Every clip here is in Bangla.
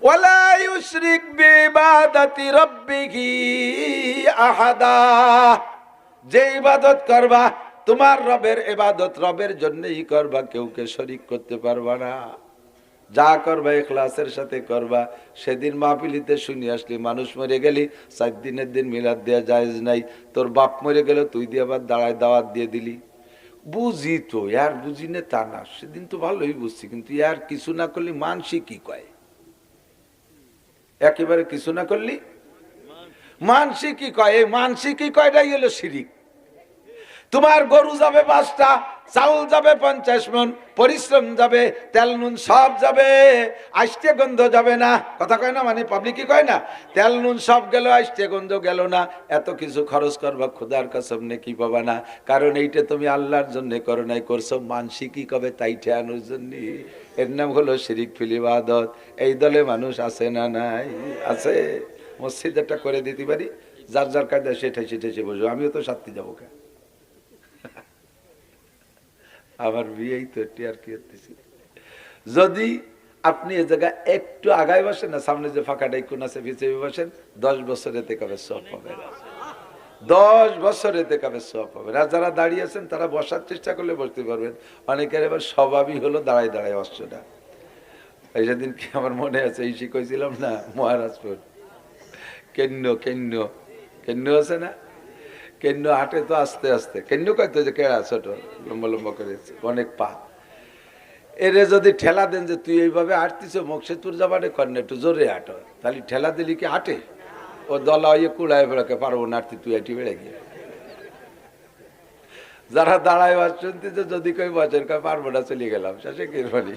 ওয়ালা ইউশরিক বিইবাদাতি রাব্বিহি আহাদা। যে ইবাদত করবা তোমার রবের ইবাদত রবের জন্যই করবা, কেউকে শরীক করতে পারবা না। যা করবা ইখলাসের সাথে করবা। সেদিন মাহফিলিতে শুনি আসলি মানুষ মরে গেলি 4 দিনের দিন মিলাদ দেওয়া জায়েজ নাই। তোর বাপ মরে গেল তুই দিয়ে আবার দাঁড়ায় দাওয়াত দিয়ে দিলি। বুঝি তো, ইয়ার বুঝি না তা না, সেদিন তো ভালোই বুঝছি, কিন্তু ইয়ার কিছু না করলি মানসি কি কয়, একেবারে কিছু না করলি মানসি কি কয়। এই মানসি কি কয়টাই হলো শিরিক। তোমার গরু যাবে 5টা, চাউল যাবে 50 মণ, পরিশ্রম যাবে, তেল নুন সব যাবে, আষ্টে গন্ধ যাবে না। কথা কয় না, মানে পাবলিক কি কয় না, তেল নুন সব গেল, আষ্টে গন্ধ গেল না। এত কিছু খরচ করবা, খোদার কসম নেকি পাবা না। কারণ এইটা তুমি আল্লাহর জন্য করো নাই, করছো মানসি কি কবে তাই ঠেয়ানোর জন্য। এর নাম হলো শিরিক ফিল ইবাদত। এই দলে মানুষ আছে না নাই? আছে। মসজিদ একটা করে দিতে পারি, যার যার কায়দা সেটাই সেটাই বসবো। আমিও তো সাথে যাবো কে, আমার বিয়েই তো এটি আর কি হতেছি। যদি আপনি এ জায়গায় একটু আগায় বসেন না, সামনে যে ফাঁকাটাই কোন আছে পিছিয়ে বসেন, 10 বছর এতে কবে সব পাবেন, 10 বছর এতে কবে সব পাবেন। আর যারা দাঁড়িয়ে আছেন তারা বসার চেষ্টা করলে বসতে পারবেন। অনেকের এবার স্বভাবই হলো দাঁড়ায় দাঁড়ায় অস্ত্রটা। এই সেদিন কি আমার মনে আছে, এই শিখাইছিলাম না মহারাজপুর, কেন্ন কেন্ন কেন্ন আছে না, কেন্ন হাঁটে তো আস্তে আস্তে, কেন্ন কয়তো যে কেড়া ছোট লম্বা লম্বা করেছে অনেক পা। এরে যদি ঠেলা দেন যে তুই এইভাবে হাঁটতিস মকসেদপুর যাবারে করেন একটু জোরে হাঁটো, তাহলে ঠেলা দিলি কি হাঁটে? ও দলা হয়ে কুড়ায় বেড়াকে পারবো না হাঁটতে, তুই হাঁটি বেড়ে গিয়ে। যারা দাঁড়ায় বাস শুনতেছে যদি কই বছর কয় পারবো না চলে গেলাম, শেষে কি বলি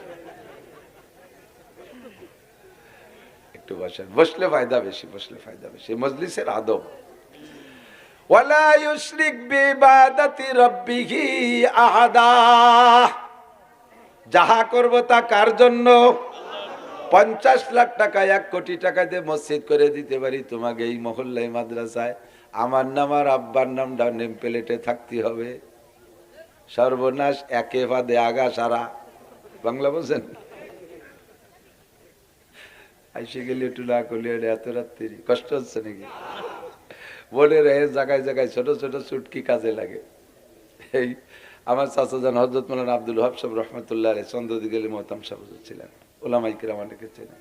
একটু বসেন, বসলে ফায়দা বেশি, বসলে ফায়দা বেশি। মজলিসের আদব। ওয়ালা ইউশরিক বিইবাদাতি রাব্বিহি আহাদা। যাহা করব তা কার জন্য? 50 লাখ টাকা 1 কোটি টাকা দিয়ে মসজিদ করে দিতে পারি তোমাকে এই মহল্লায় মাদ্রাসায়, আমার নাম আর আব্বার নামটা নেম প্লেটে থাকতে হবে। সর্বনাশ, একে ফাঁদে আগা সারা। বাংলা বলছেন? আইসে গেলে একটু না করলে এত রাত্রি কষ্ট হচ্ছে নাকি? বলে রে জায়গায় জায়গায় ছোট ছোট চুটকি কাজে লাগে। এই আমার চাচা যান হযরত মাওলানা আব্দুল ওয়াহাব সাহেব রহমতুল্লাহ আলাইহি চন্দ্রদি গেলে মহতাম সাহেব ছিলেন, ওলামায়ে কেরাম অনেকে ছিলেন,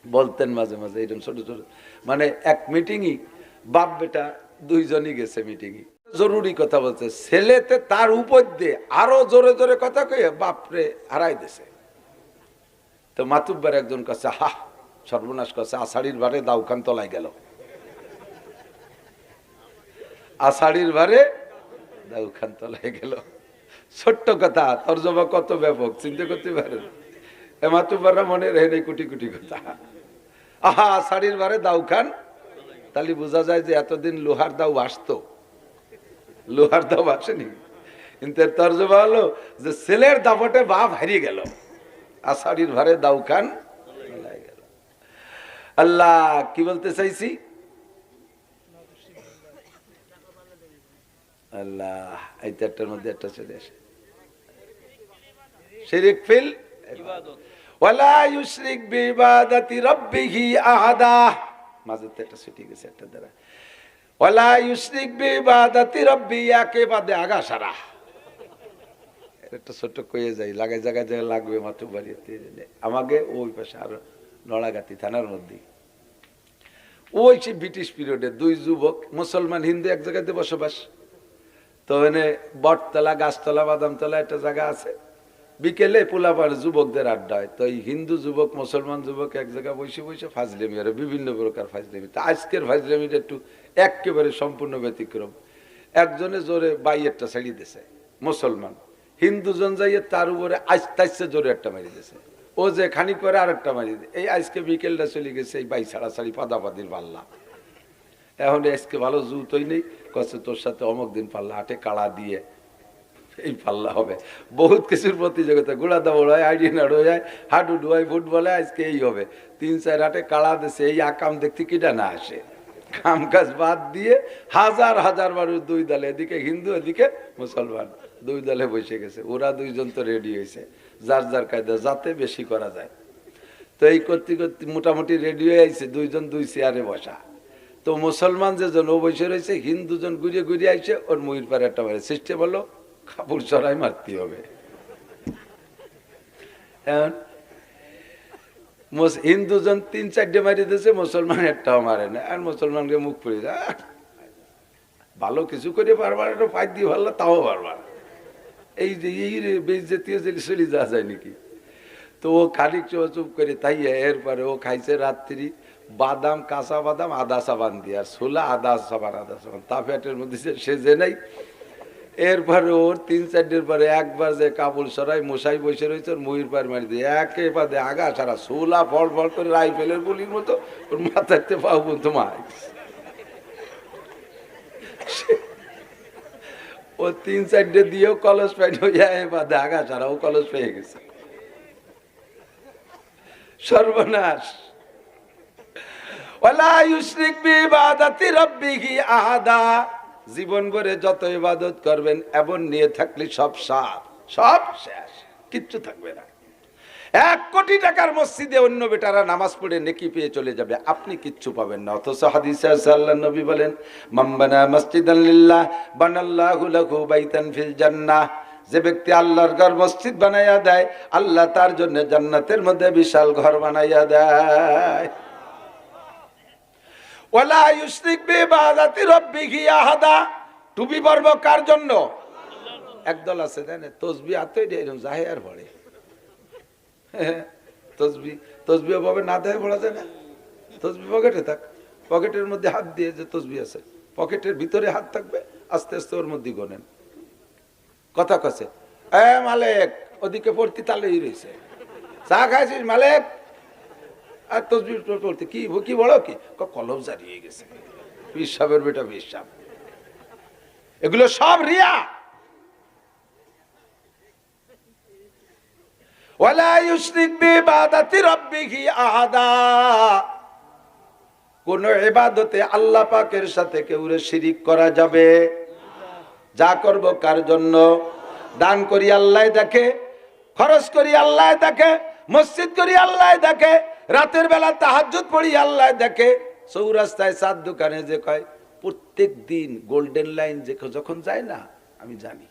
বলতেন মাঝে মাঝে এরকম ছোট ছোট, মানে এক মিটিংই বাপ বেটা দুইজনই গেছে মিটিংই, জরুরি কথা বলছে, ছেলেতে তার উপর দিয়ে আরো জোরে জোরে কথা কয়ে বাপরে হারাই দিছে। তো মাতুব্বার একজন কাছে হা সর্বনাশ করছে, আষাঢ়ির বারে দাউখান তলায় গেল, আষাঢ়ির বারে দাউখান তলায় গেল। ছোট্ট কথা, তর্জমা কত ব্যাপক চিন্তা করতে পারেন। মাতুব্বাররা মনে রেখে নেই কোটি কোটি কথা। আহা আষাঢ়ির বারে দাউখান, তাহলে বোঝা যায় যে এতদিন লোহার দাউ আসতো, লোহার দাউ আসেনি। কিন্তু এর তর্জমা হলো যে ছেলের দাপটে বাপ হারিয়ে গেল, আষাঢ়ির ভারে দাউখান তলায় গেল। আল্লাহ কি বলতে চাইছি? আল্লাহ এই চারটার মধ্যে একটা চলে আসে, শিরিক ফিল ইবাদত। ওয়ালা ইউশরিক বিইবাদাতি রাব্বিহি আহাদা। মাঝেতে একটা ছুটি গেছে একটা দ্বারা। ওয়ালা ইউশরিক বিইবাদাতি রাব্বি, একে বাদে আগা সারা। একটা ছোট কয়ে যাই, লাগাই জায়গায় জায়গায় লাগবে মাত্র বাড়িতে। আমাকে ওই পাশে আর নড়াগাতি থানার মধ্যে ওই সে ব্রিটিশ পিরিয়ডে 2 যুবক মুসলমান হিন্দু এক জায়গাতে বসবাস। তো এনে বটতলা গাছতলা বাদামতলা একটা জায়গা আছে, বিকেলে পোলাপার যুবকদের আড্ডা হয়। তো এই হিন্দু যুবক মুসলমান যুবক এক জায়গায় বসে বসে ফাজলেমি আর বিভিন্ন প্রকার ফাজলেমি। তা আজকের ফাজলেমিটা একটু একেবারে সম্পূর্ণ ব্যতিক্রম। একজনে জোরে বাইয়েরটা ছাড়িয়ে দিছে মুসলমান, হিন্দুজন যাইয়ে তার উপরে আস্তে আস্তে জোরে একটা মারি দিছে, ও যে খানিক পরে আর একটা মারি দিয়ে। এই আজকে বিকেলটা চলে গেছে এই বাই ছাড়াছাড়ি পাদাপাদির পাল্লা। এখন আজকে ভালো জুতোই নেই, কচ্ছে তোর সাথে অমুক দিন পাল্লা হাটে কাড়া দিয়ে এই পাল্লা হবে। বহুত কিছুর প্রতিযোগিতা, গোড়া দাবড় হয়, আইডিয়া নাড় হয়, হাডুডু হয়, ফুটবলে আজকে এই হবে। 3-4 হাটে কাড়া দিছে, এই আকাম দেখতে কিটা না আসে। কাম কাজ বাদ দিয়ে হাজার হাজার মানুষ 2 দলে, এদিকে হিন্দু এদিকে মুসলমান 2 দলে বসে গেছে। ওরা দুইজন তো রেডি হয়েছে যার যার কায়দা যাতে বেশি করা যায়। তো এই করতে করতে মোটামুটি রেডি হয়ে আইছে, দুইজন দুই চেয়ারে বসা। তো মুসলমান যেজন ও বসে রয়েছে, হিন্দুজন ঘুরিয়ে ঘুরিয়ে আইছে, ওর মুহির পারে একটা মারে সৃষ্টি বললো কাপড় চড়াই মারতে হবে। এখন হিন্দুজন 3-4টে মারি দিয়েছে, মুসলমান একটাও মারে না। আর মুসলমানকে মুখ পড়ে যায়, ভালো কিছু করে পারবার, একটা ফাইট দিয়ে ভালো তাও পারবার, এই যে এই বেইজ্জতি চলে যাওয়া যায় নাকি। তো ও খানিক চুপ করে তাই। এরপরে ও খাইছে রাত্রি বাদাম, কাঁচা বাদাম আদা সাবান দিয়ে, আর ছোলা আদা সাবান তা পেটের মধ্যে সেজে নাই। এরপরে ওর 3-4 পরে একবার যে কাবুল সরাই মশাই বসে রয়েছে, ওর মুহির পার মারি দিয়ে একেবারে আগা সারা ছোলা ফল ফল করে রাইফেলের গুলির মতো ওর মাথাতে পাও পর্যন্ত মার। ও 3-4 দিয়েও কলস পাই বাদে আগা সারা ও কলস পেয়ে গেছে। সর্বনাশ। ওয়ালা ইউশরিক বিইবাদাতি রাব্বিহি আহাদা। জীবন ভরে যত ইবাদত করবেন এমন নিয়ে থাকলে সব সব শেষ, কিচ্ছু থাকবে না। 1 কোটি টাকার মসজিদে অন্য বেটারা নামাজ পড়ে নেকি পেয়ে চলে যাবে, আপনি কিচ্ছু পাবেন না। অথচ হাদিসে আছে আল্লাহর নবী বলেন, মান বানা মাসজিদান লিল্লাহ বানাল্লাহু লাহু বাইতান ফিল জান্নাহ। যে ব্যক্তি আল্লাহর ঘর মসজিদ বানাইয়া দেয়, আল্লাহ তার জন্য জান্নাতের মধ্যে বিশাল ঘর বানাইয়া দেয়। ওয়ালা ইউশরিক বিইবাদাতি রাব্বিহি আহাদা। টুপি পরব কার জন্য? একদল আছে জানেন, তাসবিহ হাতে এরকম যায় আর পড়ে। তসবিহ ভাবে না দেয় পড়া যায় না। তসবিহ পকেটে থাক, পকেটের মধ্যে হাত দিয়ে, যে তসবিহ আছে পকেটের ভিতরে হাত থাকবে, আস্তে আস্তে ওর মধ্যে গোনেন। কথা কছে, এ মালিক, ওদিকে পড়তি তালেই রয়েছে, চা খাইছিস মালিক? আর তসবিহ পড়তে কি কি বড় কি কলম জারিয়ে গেছে, পীর সাহেবের বেটা পীর সাহেব। এগুলো সব রিয়া। ওয়ালা ইউশরিক বিইবাদাতি রাব্বিহি আহাদা। কোন ইবাদতে আল্লাহ পাকের সাথে কেউ শিরিক করা যাবে? যা করব কার জন্য? দান করি আল্লাহ দেখে, খরচ করি আল্লাহ দেখে, মসজিদ করি আল্লাহ দেখে, রাতের বেলা তাহাজ্জুদ পড়ি আল্লাহ দেখে। চৌরাস্তায় চার দোকানে যে কয় প্রত্যেক দিন গোল্ডেন লাইন যে যখন যায় না, আমি জানি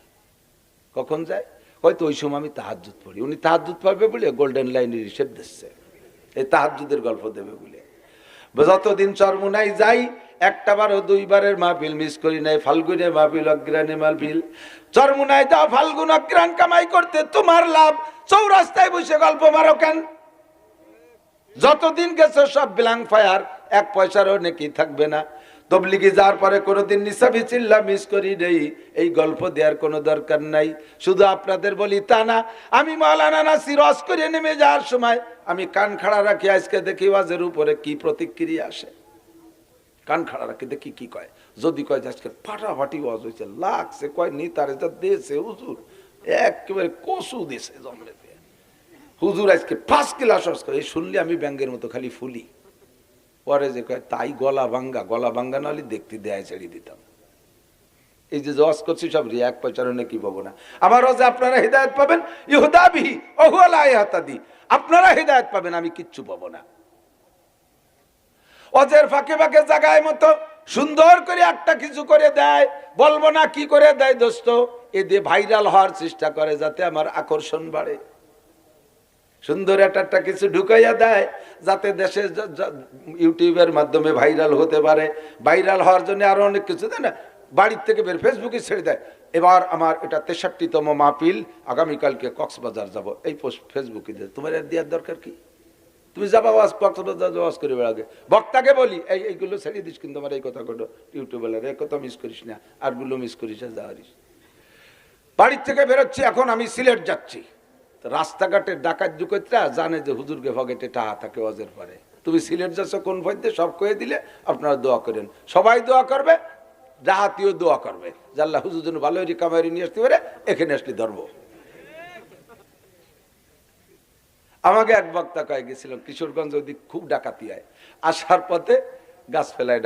কখন যায়, হয়তো ওই সময় আমি তাহাজ্জুদ পড়ি। উনি তাহাজ্জুদ পড়বে বলে গোল্ডেন লাইনের হিসেব দিচ্ছে, এই তাহাজ্জুদের গল্প দেবে বলে। যতদিন চরমুনাই যাই, 1বার ও 2বারের মাহফিল মিস করি নাই। ফাল্গুনে মাহফিল, অগ্রাণে মাহফিল। চরমুনাই যাও ফাল্গুন অগ্রাণ কামাই করতে, তোমার লাভ। চৌরাস্তায় বসে গল্প মারো কেন? যতদিন গেছে সব ব্ল্যাঙ্ক ফায়ার, 1 পয়সারও নেকি থাকবে না। তবলিগে যাওয়ার পরে কোনোদিন নিসাবি চিল্লা মিস করি নেই, এই গল্প দেওয়ার কোনো দরকার নাই। শুধু আপনাদের বলি তা না, আমি মাওলানা নাসির ওয়াজ করে নেমে যাওয়ার সময় আমি কান খাড়া রাখি, আজকে দেখি ওয়াজের উপরে কি প্রতিক্রিয়া আসে। কান খাড়া রাখি দেখি কি কয়। যদি কয় আজকে ফাটাফাটি ওয়াজ হয়েছে, লাগছে, কয় নিতারে যা দিয়েছে হুজুর, একেবারে কসু দিয়েছে জমলেতে, হুজুর আজকে 5 ক্লাস ওয়াজ করে, এই শুনলে আমি ব্যাঙ্গের মতো খালি ফুলি। পরে যে কয় তাই গলা ভাঙ্গা নাহলে দেখতে দেয় ছেড়ে দিতাম। এই যে ওয়াজ করছি সব রিয়া, 1 পয়সার নাকি পাবো না। আমার ওয়াজে আপনারা হিদায়াত পাবেন, ইহুদা বিহি ওয়া হুয়া লা ইয়াহতাদি। আপনারা হিদায়াত পাবেন, আমি কিচ্ছু পাবো না। ওয়াজের ফাঁকে ফাঁকে জায়গায় মতো সুন্দর করে একটা কিছু করে দেয়, বলবো না কি করে দেয় দোস্ত, এ দিয়ে ভাইরাল হওয়ার চেষ্টা করে যাতে আমার আকর্ষণ বাড়ে। সুন্দর একটা কিছু ঢুকাইয়া দেয় যাতে দেশে ইউটিউবের মাধ্যমে ভাইরাল হতে পারে। ভাইরাল হওয়ার জন্য আরো অনেক কিছু দেয় না, বাড়ির থেকে বের ফেসবুকে ছেড়ে দেয়। এবার আমার এটা 63তম মাহফিল, আগামীকালকে কক্সবাজার যাব, এই পোস্ট ফেসবুকে দেয়। তোমার এর দেওয়ার দরকার কি? তুমি যাবা কক্সবাজার ওয়াজ করে বেড়াবে। বক্তাকে বলি এইগুলো ছেড়ে দিস, কিন্তু আমার এই কথা কটো ইউটিউবের এই কথা মিস করিস না, আরগুলো মিস করিস না, যাওয়ারিস। বাড়ির থেকে বেরোচ্ছি, এখন আমি সিলেট যাচ্ছি। রাস্তাঘাটের ডাকাত জুকেতরা জানে যে হুজুরকে পকেটে টাকা থাকে ওয়াজের পরে। তুমি সিলেট যাচ্ছ কোন পথে সব কয়ে দিলে আপনারা দোয়া করেন, সবাই দোয়া করবে, জাহাতিও দোয়া করবে যে আল্লাহ হুজুর জন্য ভালো রিকাভারি নিয়ে আসতে পারে, এখানে আসলে ধরবো। আমাকে এক বক্তা কয়ে গেছিল কিশোরগঞ্জ ওদিক খুব ডাকাতি হয়, আসার পথে গাছ ফেলায়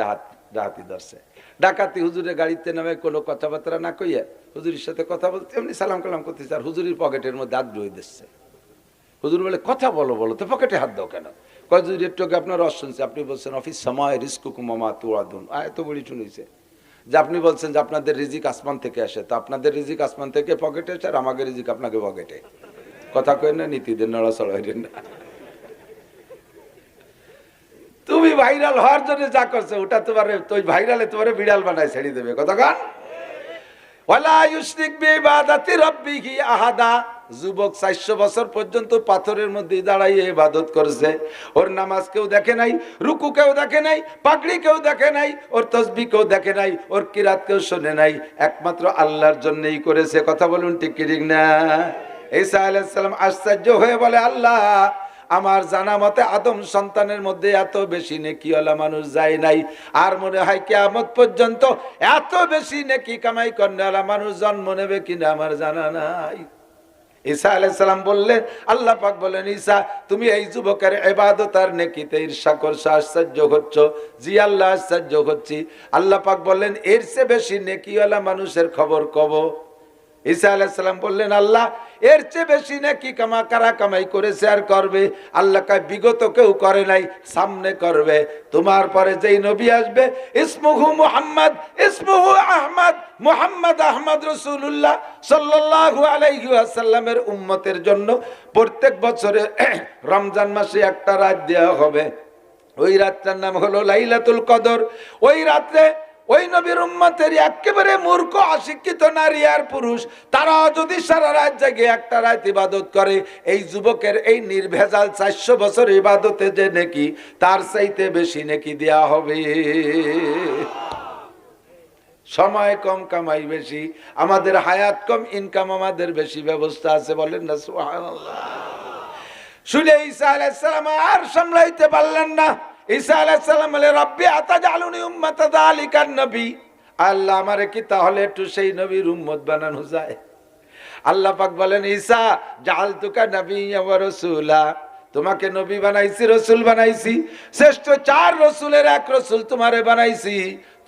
ডাকাতি ধরছে। ডাকাতি হুজুরের গাড়িতে নামে কোনো কথাবার্তা না কইয়া হুজুরের সাথে কথা বলতে, এমনি সালাম কালাম করতেছে, আর হুজুরের পকেটের মধ্যে হাত ঢুয়ে দিচ্ছে। হুজুর বলে কথা বলো বলো তো পকেটে হাত দাও কেন? কয় যদি একটু আগে আপনার রস শুনছে, আপনি বলছেন অফিস সময় রিস্কুকুম ওয়া মা তুআদুন, এত বড়ি শুনেছে যে আপনি বলছেন যে আপনাদের রিজিক আসমান থেকে আসে, তো আপনাদের রিজিক আসমান থেকে পকেটে আসে আর আমাদের রিজিক আপনাকে পকেটে। কথা কই না, নীতি দেন, নড়াচড়া হইলেন না। তুমি ভাইরাল হওয়ার জন্য যা করছো ওটা তোমার ওই ভাইরালে তোমার বিড়াল বানায় ছেড়ে দেবে। কথা কান ওয়ালা ইউশরিক বিইবাদাতি রাব্বিহি আহাদা। যুবক 400 বছর পর্যন্ত পাথরের মধ্যে দাঁড়াইয়ে ইবাদত করেছে, ওর নামাজ কেউ দেখে নাই, রুকু কেউ দেখে নাই, পাগড়ি কেউ দেখে নাই, ওর তাসবিহ কেউ দেখে নাই, ওর কিরাত কেউ শুনে নাই, একমাত্র আল্লাহর জন্যই করেছে। কথা বলুন ঠিক কি ঠিক না? ঈসা আলাইহিস সালাম আশ্চর্য হয়ে বলে, আল্লাহ আমার জানা মতে আদম সন্তানের মধ্যে এত বেশি নেকিওয়ালা মানুষ যায় নাই, আর মনে হয় কিয়ামত পর্যন্ত এত বেশি নেকি কামাই করেওয়ালা মানুষ জন্ম নেবে কিনা আমার জানা নাই। ঈসা আলাইহিস সালাম বললেন, আল্লাহ পাক বলেন, ঈসা তুমি এই যুবকের ইবাদত আর নেকিতে ঈর্ষা করছো, আশ্চর্য হচ্ছ? জি আল্লাহ, আশ্চর্য হচ্ছি। আল্লাহ পাক বললেন, এর চেয়ে বেশি নেকিওয়ালা মানুষের খবর কব? ঈসা আলাইহিস সালাম বললেন, আল্লাহ এর চেয়ে বেশি নাকি কারা কামাই করেছে আর করবে? আল্লাহ কয়, বিগত কেউ করে নাই, সামনে করবে। তোমার পরে যেই নবী আসবে, ইসমুহু মুহাম্মদ, ইসমুহু আহমদ, মুহাম্মদ আহমদ রাসূলুল্লাহ সাল্লাল্লাহু আলাইহি ওয়াসাল্লামের উম্মতের জন্য প্রত্যেক বছরে রমজান মাসে একটা রাত দেওয়া হবে। ওই রাতটার নাম হলো লাইলাতুল কদর। ওই রাতে ওই নবীর উম্মতের একেবারে মূর্খ অশিক্ষিত নারী আর পুরুষ তারা যদি সারা রাত জেগে একটা রাত ইবাদত করে, এই যুবকের এই নির্ভেজাল 400 বছর ইবাদতে যে নেকি, তার চাইতে বেশি নেকি দেয়া হবে। সময় কম, কামাই বেশি, আমাদের হায়াত কম, ইনকাম আমাদের বেশি, ব্যবস্থা আছে। বলেন না সুবহানাল্লাহ। শুনে ঈসা আলাইহিস সালাম আর সামলাইতে পারলেন না। ঈসা আলাইহিস সালাম বলে, রব্বি আতাজালুনি উম্মাতা যালিকান নবী, আল্লাহ আমারে কি তাহলে একটু সেই নবীর উম্মত বানানো যায়? আল্লাহ পাক বলেন, ঈসা জাআলতুকা নাবিয়্যা ওয়া রাসূলা, তোমাকে নবী বানাইছি, রাসূল বানাইছি, শ্রেষ্ঠ 4 রাসূলের এক রাসূল তোমারে বানাইছি।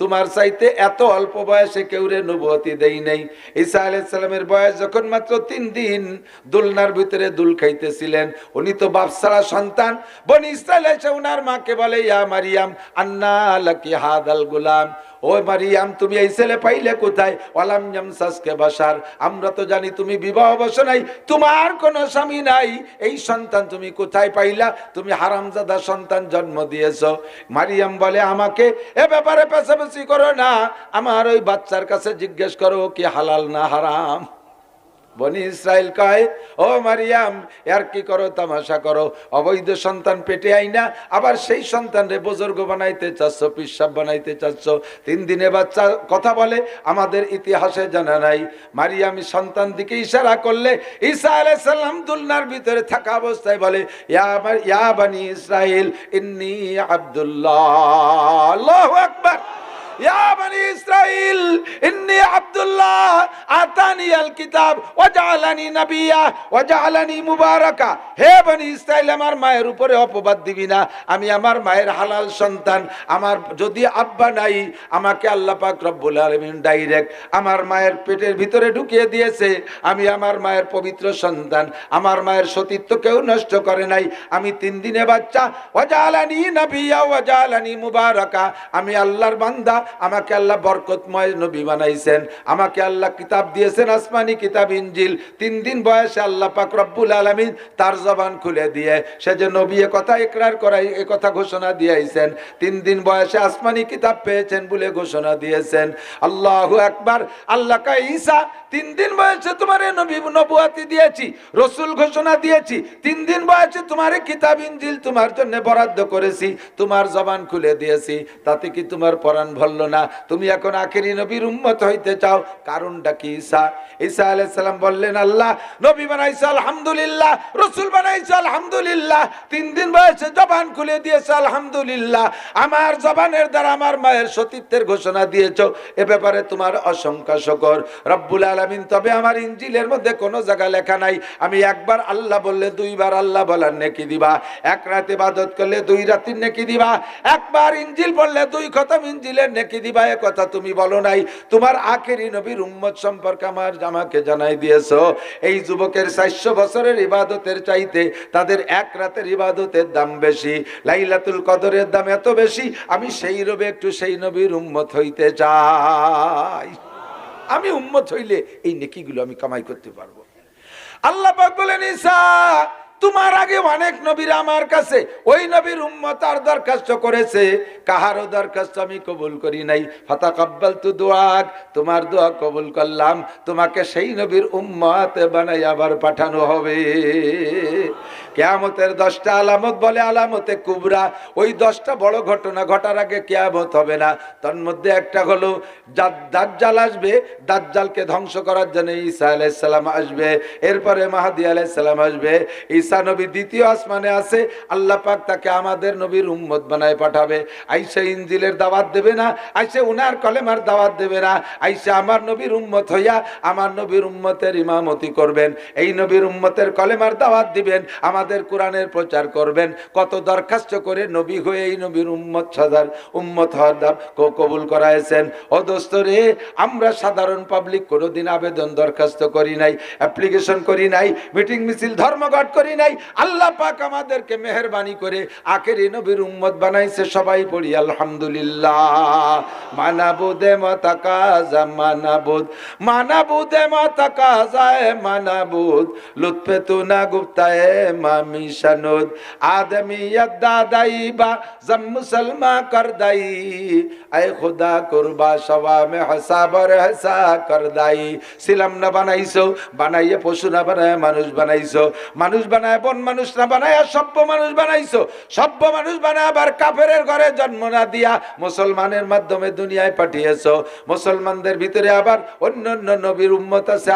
তোমার চাইতে এত অল্প বয়সে কেউরে নবুয়তি দেই নাই। ঈসা আলাইহিস সালামের বয়স যখন মাত্র 3 দিন, দুলনার ভিতরে দুল খাইতেছিলেন, উনি তো বাপ ছাড়া সন্তান। বনি ইসরাইল এসে উনার মাকে বলে, ইয়া মারিয়াম আন্না লাকি হাদাল গুলাম, ও মারিয়াম তুমি এই ছেলে পাইলে কোথায়? ওয়ালাম ইয়ামসাসকে বাশার, আমরা তো জানি তুমি বিবাহ বসো নাই, তোমার কোনো স্বামী নাই, এই সন্তান তুমি কোথায় পাইলা? তুমি হারামজাদা সন্তান জন্ম দিয়েছো। মারিয়াম বলে, আমাকে এ ব্যাপারে পেছাপেছি করো না, আমার ওই বাচ্চার কাছে জিজ্ঞেস করো কি হালাল না হারাম। বনি ইসরাইল কয়, ও মারিয়াম আর কি করো, তামাশা করো, অবৈধ সন্তান পেটে আইনা আবার সেই সন্তানরে বুজুর্গ বানাইতে চাচ্ছ, পিসাব বানাইতে চাচ্ছ। 3 দিনে বাচ্চা কথা বলে, আমাদের ইতিহাসে জানা নাই। মারিয়াম সন্তান দিকে ইশারা করলে ঈসা আলাইহিস সালাম দুলনার ভিতরে থাকা অবস্থায় বলে, ইয়া বনি ইসরাইল ইন্নী আব্দুল্লাহ। আল্লাহু আকবার। ইয়া বনি ইসরাইল ইন্নী আব্দুল্লাহ আতানি আল কিতাব ওয়া জাআলানি নাবিয়্যা ওয়া জাআলানি মুবারাকা। হে বনি ইসরাইল, আমার মায়ের উপরে অপবাদ দিবি না, আমি আমার মায়ের হালাল সন্তান। আমার যদি আব্বা নাই, আমাকে আল্লাহ পাক রব্বুল আলামিন ডাইরেক্ট আমার মায়ের পেটের ভিতরে ঢুকিয়ে দিয়েছে। আমি আমার মায়ের পবিত্র সন্তান, আমার মায়ের সতীত্ব কেউ নষ্ট করে নাই। আমি 3 দিনে বাচ্চা। ওয়া জাআলানি নাবিয়্যা ওয়া জাআলানি মুবারাকা, আমি আল্লাহর বান্দা, আমাকে আল্লাহ বরকতময় নবী বানাইছেন, আমাকে আল্লাহ কিতাব দিয়েছেন, আসমানি কিতাব ইনজিল। 3 দিন বয়সে আল্লাহ পাক রব্বুল আলামিন তার জবান খুলে দিয়ে সে যে নবী এ কথা ইকরার করাই, এ কথা ঘোষণা দিয়েছেন। 3 দিন বয়সে আসমানি কিতাব পেয়েছেন বলে ঘোষণা দিয়েছেন। আল্লাহু আকবার। আল্লাহ কয়, ঈসা 3 দিন বয়সে তোমারে নবী নবুয়তি দিয়েছি, রাসূল ঘোষণা দিয়েছি। 3 দিন বয়সে তোমারে কিতাব ইনজিল তোমার জন্য বরাদ্দ করেছি, তোমার জবান খুলে দিয়েছি। তাতে কি তোমার পরাণ ভরল না? তুমি এখন আখেরি নবীর উম্মত হইতে চাও, কারণটা কি? ঈসা আলাইহিস সালাম বললেন, আল্লাহ নবী বানাইছে আলহামদুলিল্লাহ, রাসূল বানাইছে আলহামদুলিল্লাহ, 3 দিন বয়সে জবান খুলে দিয়েছে আলহামদুলিল্লাহ, আমার জবানের দ্বারা আমার মায়ের সতীত্বের ঘোষণা দিয়েছো, এ ব্যাপারে তোমার অসংখ্য শুকর রব্বুল আলামিন। তবে আমার ইনজিলের মধ্যে কোনো জায়গা লেখা নাই আমি একবার আল্লাহ বললে 2 বার আল্লাহ বলার নেকি দিবা, এক রাত ইবাদত করলে 2 রাতের নেকি দিবা, একবার ইনজিল পড়লে 2 খতম ইনজিলের নেকি দিবা। এ কথা তুমি বলো নাই। তোমার আখেরি আখেরি নবীর উম্মত সম্পর্কে আমাকে জানাই দিয়েছো। এই যুবকের 400 বছরের ইবাদতের চাইতে তাদের এক রাতের ইবাদতের দাম বেশি, লাইলাতুল কদরের দাম এত বেশি, আমি সেই রবে একটু সেই নবীর উম্মত হইতে চাই। আমি উম্মত হইলে এই নেকিগুলো আমি কামাই করতে পারবো। আল্লাহ পাক বলেন, ঈসা তোমার আগে অনেক নবীরা আমার কাছে ওই নবীর উম্মত আর দরখাস্ত করেছে, কাহারও দরখাস্ত আমি কবুল করি নাই। ফাতাকাব্বালতু দুআক, তোমার দোয়া কবুল করলাম, তোমাকে সেই নবীর উম্মত বানাই আবার পাঠানো হবে। কিয়ামতের 10টা আলামত বলে আলামতে কুবরা, ওই 10টা বড় ঘটনা ঘটার আগে কিয়ামত হবে না। তার মধ্যে একটা হলো দাজ্জাল আসবে, দাজ্জালকে ধ্বংস করার জন্য ঈসা আলাইহিস সালাম আসবে, এরপরে মাহদী আলাইহিস সালাম আসবে। ঈসা নবী দ্বিতীয় আসমানে আছে, আল্লাহ পাক তাকে আমাদের নবীর উম্মত বানায় পাঠাবে। আইসা ইনজিলের দাওয়াত দেবে না, আইসা উনার কলেমার দাওয়াত দেবে না, আইসা আমার নবীর উম্মত হইয়া আমার নবীর উম্মতের ইমামতি করবেন, এই নবীর উম্মতের কলেমার দাওয়াত দিবেন, আমাদের কোরআনের প্রচার করবেন। কত দরখাস্ত করে নবী হয়ে এই নবীর উম্মত সাদার উম্মত হওয়ার দাম কবুল করাইছেন। ও দোস্ত রে, আমরা সাধারণ পাবলিক কোনোদিন আবেদন দরখাস্ত করি নাই, অ্যাপ্লিকেশন করি নাই, মিটিং মিছিল ধর্মঘট করি নাই। আল্লাহ পাক আমাদেরকে মেহেরবানি করে আখেরি নবীর উম্মত বানাইছে। সবাই পড়ি আলহামদুলিল্লাহ। মানাবুদে মাতাকাজা মানাবুদ, মানাবুদে মাতাকাজায়ে মানাবুদ, লুৎফে তুনা গুপ্তায়ে মামিশানুদ, আদমিয়ত দাদাইবা জম মুসলমা করদাই, আয় খুদা কুরবা সওয়া মে হিসাবর হিসা করদাই। ছিলাম না বানাইছো, বানাইয়ে পশু না বানায় মানুষ বানাইছো, মানুষ বানায় বন মানুষ না বানায় সভ্য মানুষ বানাইছো, সভ্য মানুষ বানায় আবার কাফেরের ঘরে জন্ম না দিয়া মুসলমানের মাধ্যমে দুনিয়ায় পাঠিয়েছো। মুসলমানদের ভিতরে আবার অন্য অন্য নবীর উম্মত আছে,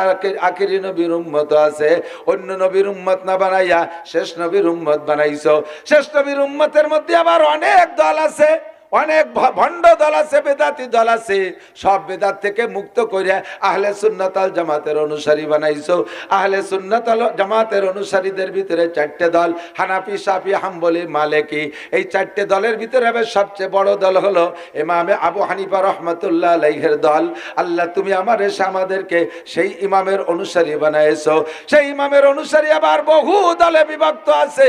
আখেরি নবীর উম্মত আছে। অন্য নবীর উম্মত না বানাইয়া শেষ নবীর উম্মত বানাইছো। শেষ নবীর উম্মতের মধ্যে আবার অনেক দল আছে, অনেক ভণ্ড দল আছে, বেদাতি দল আছে। সব বেদাত থেকে মুক্ত করে আহলে সুন্নাত ওয়াল জামাতের অনুসারী বানাইছো। আহলে সুন্নাত ওয়াল জামাতের অনুসারীদের ভিতরে 4টে দল, হানাফি, শাফি, হাম্বলি, মালিকি। এই 4টে দলের ভিতরে সবচেয়ে বড় দল হলো ইমামে আবু হানিফা রাহমাতুল্লাহ আলাইহির দল। আল্লাহ তুমি আমাদেরকে সেই ইমামের অনুসারী বানাইছো। সেই ইমামের অনুসারী আবার বহু দলে বিভক্ত আছে।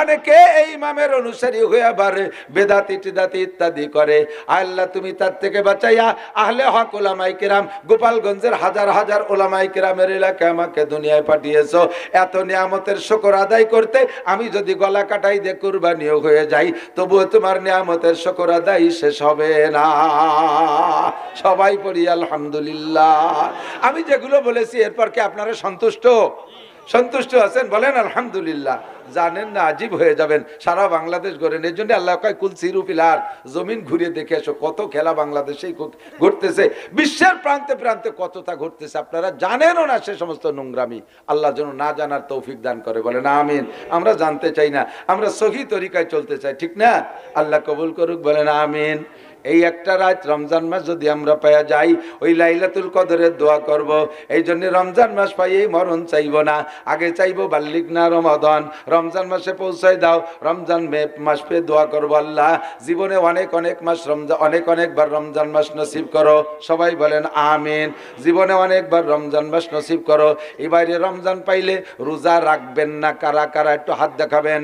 অনেকে এই ইমামের অনুসারী হয়ে আবার বেদাতি টিদাতি ইত্যাদি করে। আল্লাহ তুমি তার থেকে বাঁচাইয়া আহলে হক উলামায়ে কেরাম, গোপালগঞ্জের হাজার হাজার উলামায়ে কেরামের এলাকায় আমাকে দুনিয়ায় পাঠিয়েছো। এত নিয়ামতের শুকর আদায় করতে আমি যদি গলা কাটাই দিয়ে কুরবানিও হয়ে যাই, তবুও তোমার নিয়ামতের শুকর আদায় শেষ হবে না। সবাই পড়ি আলহামদুলিল্লাহ। আমি যেগুলো বলেছি এরপর কি আপনারা সন্তুষ্ট? সন্তুষ্ট আছেন? বলেন আলহামদুলিল্লাহ। জানেন না, আজীব হয়ে যাবেন, সারা বাংলাদেশ ঘোরেন। এই জন্য আল্লাহ কয় কুল সিরু ফিল আরদ, জমিন ঘুরিয়ে দেখে এসো কত খেলা বাংলাদেশেই ঘটতেছে, বিশ্বের প্রান্তে প্রান্তে কতটা ঘটতেছে, আপনারা জানেনও না সে সমস্ত নোংরামি। আল্লাহ যেন না জানার তৌফিক দান করে, বলেন আমিন। আমরা জানতে চাই না, আমরা সহি তরিকায় চলতে চাই, ঠিক না? আল্লাহ কবুল করুক, বলেন আমিন। এই একটা রাত রমজান মাস যদি আমরা পাইয়া যাই, ওই লাইলাতুল কদরের দোয়া করব। এই জন্য রমজান মাস পাইয়ে মরণ চাইব না, আগে চাইবো বাল্লিক না রমাদান, রমজান মাসে পৌঁছায় দাও। রমজান মাস পেয়ে দোয়া করবো, আল্লাহ জীবনে অনেক অনেক মাস রমজান, অনেকবার রমজান মাস নসিব করো। সবাই বলেন আমিন। জীবনে অনেকবার রমজান মাস নসিব করো। এবারে রমজান পাইলে রোজা রাখবেন না কারা কারা একটু হাত দেখাবেন।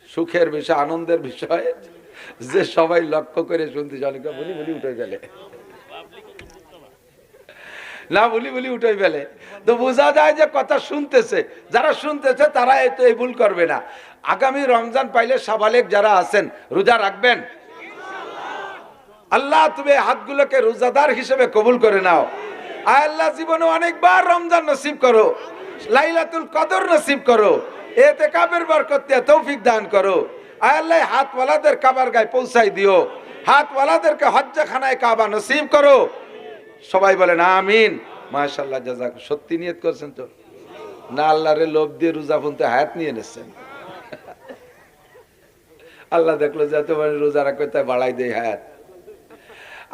সুখের বিষয়, আনন্দের বিষয় যে সবাই লক্ষ্য করে শুনতে, অনেকে বলি উঠে গেলে না, বলি উঠে ফেলে, তো বোঝা যায় যে কথা শুনতেছে। যারা শুনতেছে তারা এই ভুল করবে না। আগামী রমজান পাইলে সাবালেক যারা আছেন রোজা রাখবেন। আল্লাহ তুমি হাতগুলোকে রোজাদার হিসেবে কবুল করে নাও। আল্লাহ জীবনে অনেকবার রমজান নসিব করো, লাইলাতুল কদর নসিব করো, ইতিকাফের বরকত দিয়ে তৌফিক দান করো। আল্লাহ হাতওয়ালাদের কাবার গায়ে পৌঁছাই দিও, হাতওয়ালাদেরকে হজ্জখানায় কাবা নসিব করো। সবাই বলেন আমিন। মাশাআল্লাহ, জাযাক। সত্যি নিয়ত করছেন তো না? আল্লাহরে লোভ দিয়ে রোজা পর্যন্ত হায়াত নিয়ে নিচ্ছেন। আল্লাহ দেখলো যে তোমার রোজা রাখবে তাই বাড়াই দেয় হায়াত।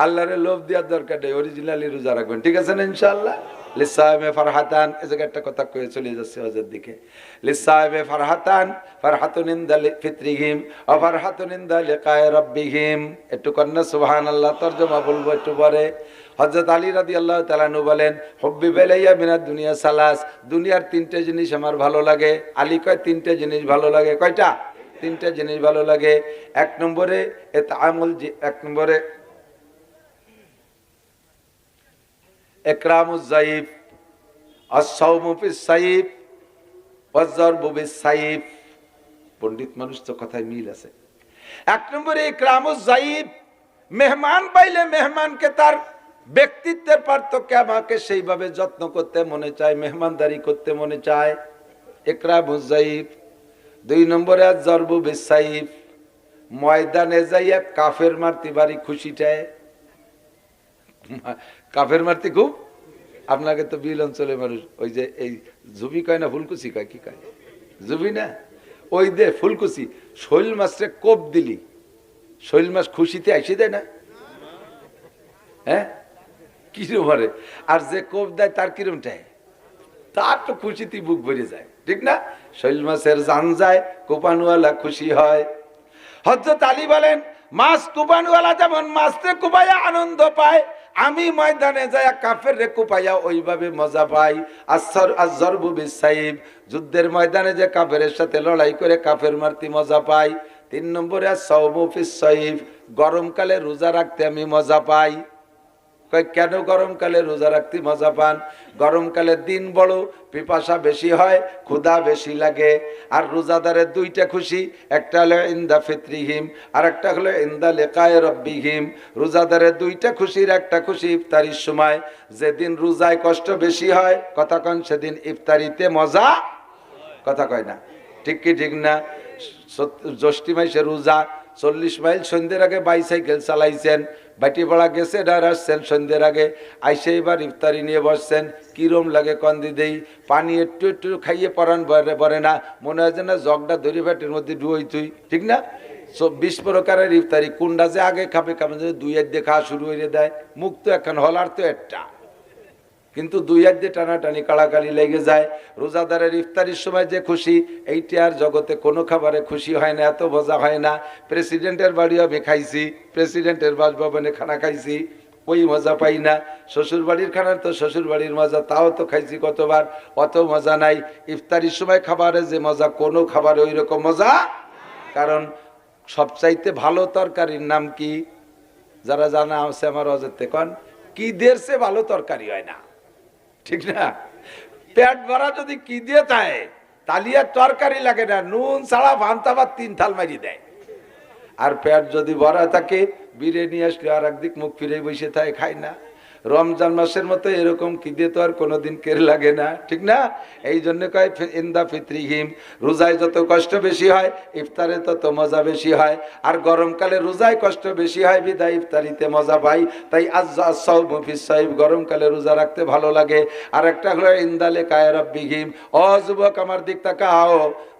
আল্লাহরে লোভ দেওয়ার দরকার নেই, অরিজিনালি রোজা রাখবেন, ঠিক আছে না? ইনশাআল্লাহ লিসাইমে ফারহাতান, এই জায়গায় একটা কথা কয়ে চলে যাচ্ছে হজের দিকে। লিসাইমে ফারহাতান, ফারহাতুন ইনদা ফিত্রিহিম ওয়া ফারহাতুন ইনদা লিকায়ে রাব্বিহিম। একটু কন্না সুবহানাল্লাহ তরজমা বলবো একটু পরে। হযরত আলী রাদিয়াল্লাহু তাআলা আনহু বলেন, হুব্বিবা ইলাইয়া মিনাদ দুনিয়া সালাস, দুনিয়ার তিনটে জিনিস আমার ভালো লাগে। আলী কয় তিনটে জিনিস ভালো লাগে। কয়টা? তিনটে জিনিস ভালো লাগে। এক নম্বরে ইতআমুল, এক নম্বরে ইকরামুজ যায়িফ, আস-সাওমু ফিস-সাইফ ওয়াজ-যারবু বিস-সাইফ। পণ্ডিত মানুষ তো কথায় মিল আছে। এক নম্বরে ইকরামুজ যায়িফ, মেহমান পাইলে মেহমানকে তার ব্যক্তিত্বের পার্থক্যে আমাকে সেইভাবে যত্ন করতে মনে চায়, মেহমানদারি করতে মনে চায়, ইকরামুজ যায়িফ। দুই নম্বরে আজ-যারবু বিস-সাইফ, ময়দানে যাইয়া কাফের মারতে বাড়ি খুশিটায়। কাফের মারতে খুব, আপনাকে তো বিল অঞ্চলে মানুষ ওই যে এই জুবি কয় না ফুলকুচি কয়, কি কয় জুবি না, ওই দে ফুলকুচি। শৈল মাছরে কোপ দিলি, শৈল মাছ খুশিতে আইসে দেয় না? হ্যাঁ, কিরম মারে, আর যে কোপ দেয় তার কিরমটায়, তার তো খুশিতে বুক ভরে যায়, ঠিক না? শৈল মাছের জান যায়, কোপানুয়ালা খুশি হয়। হযরত আলী বলেন, মাছ কুপানুয়ালা যেমন মাছরে কুপাইয়া আনন্দ পায়, আমি ময়দানে যায় কাফের রে কুপাইয়া ওইভাবে মজা পাই। আজ-যারবু বিস-সাইফ, যুদ্ধের ময়দানে যে কাফেরের সাথে লড়াই করে কাফের মারতে মজা পাই। তিন নম্বরে আস-সাওমু ফিস-সাইফ, গরমকালে রোজা রাখতে আমি মজা পাই। কেন গরমকালে রোজা রাখতে মজা পান? গরমকালে দিন বড়, পিপাসা বেশি হয়, ক্ষুধা বেশি লাগে। আর রোজাদারের দুইটা খুশি, একটা হলো ইনদা ফিত্রিহিম আর একটা হলো ইনদা লিকায়ে রাব্বিহিম। রোজাদারের দুইটা খুশির একটা খুশি ইফতারির সময়। যেদিন রোজায় কষ্ট বেশি হয়, কথা কন, সেদিন ইফতারিতে মজা, কথা কয় না, ঠিক কি ঠিক না? জ্যৈষ্ঠ মাসে রোজা, 40 মাইল সন্ধ্যের আগে বাইসাইকেল চালাইছেন, বাটিপাড়া গেছে ডার আসছেন সন্ধ্যের আগে, আইসে এবার ইফতারি নিয়ে বসছেন, কিরম লাগে কন্দি দেই, পানি একটু একটু খাইয়ে পরান পরে না, মনে হয় যে না জগটা ধরি ব্যাটের মধ্যে ডুবই তুই, ঠিক না? 20 প্রকারের ইফতারি, কোনটা যে আগে খাবে খাবে, দুই হাত দিয়ে খাওয়া শুরু হয়ে দেয়। মুখ তো এখন হলার তো একটা, কিন্তু দুই হাত দিয়ে টানাটানি কাড়াকাড়ি লেগে যায়। রোজাদারের ইফতারির সময় যে খুশি, এইটা আর জগতে কোনো খাবারে খুশি হয় না, এত মজা হয় না। প্রেসিডেন্টের বাড়িও আমি খাইছি, প্রেসিডেন্টের বাসভবনে খানা খাইছি, ওই মজা পাই না। শ্বশুর বাড়ির খানার তো শ্বশুর বাড়ির মজা, তাও তো খাইছি কতবার, অত মজা নাই। ইফতারির সময় খাবারে যে মজা, কোনো খাবারে ওই রকম মজা। কারণ সবচাইতে ভালো তরকারির নাম কি? যারা জানা আছে আমার অজেতে কন, কি দেরছে ভালো তরকারি হয় না, ঠিক না? পেট ভরা যদি কি দিয়ে চায়, তালিয়া তরকারি লাগে না, নুন ছাড়া ভান্তাবার 3 থাল মারি দেয়। আর পেট যদি ভরা থাকে, বিরিয়ানি আসলে আর একদিক মুখ ফিরে বসে থাকে, খায় না। রমজান মাসের মতো এরকম খিদে তো আর কোনোদিন কেড়ে লাগে না, ঠিক না? এই জন্য কয় ইনদা ফিত্রিহিম, রোজায় যত কষ্ট বেশি হয়, ইফতারে তত মজা বেশি হয়। আর গরমকালে রোজায় কষ্ট বেশি হয়, বিদায় ইফতারিতে মজা পাই। তাই আজ-সাওমু ফিস-সাইফ, গরমকালে রোজা রাখতে ভালো লাগে। আর একটা হলো ইনদা লিকায়ে রাব্বিহিম। ও যুবক, আমার দিক তাকাও,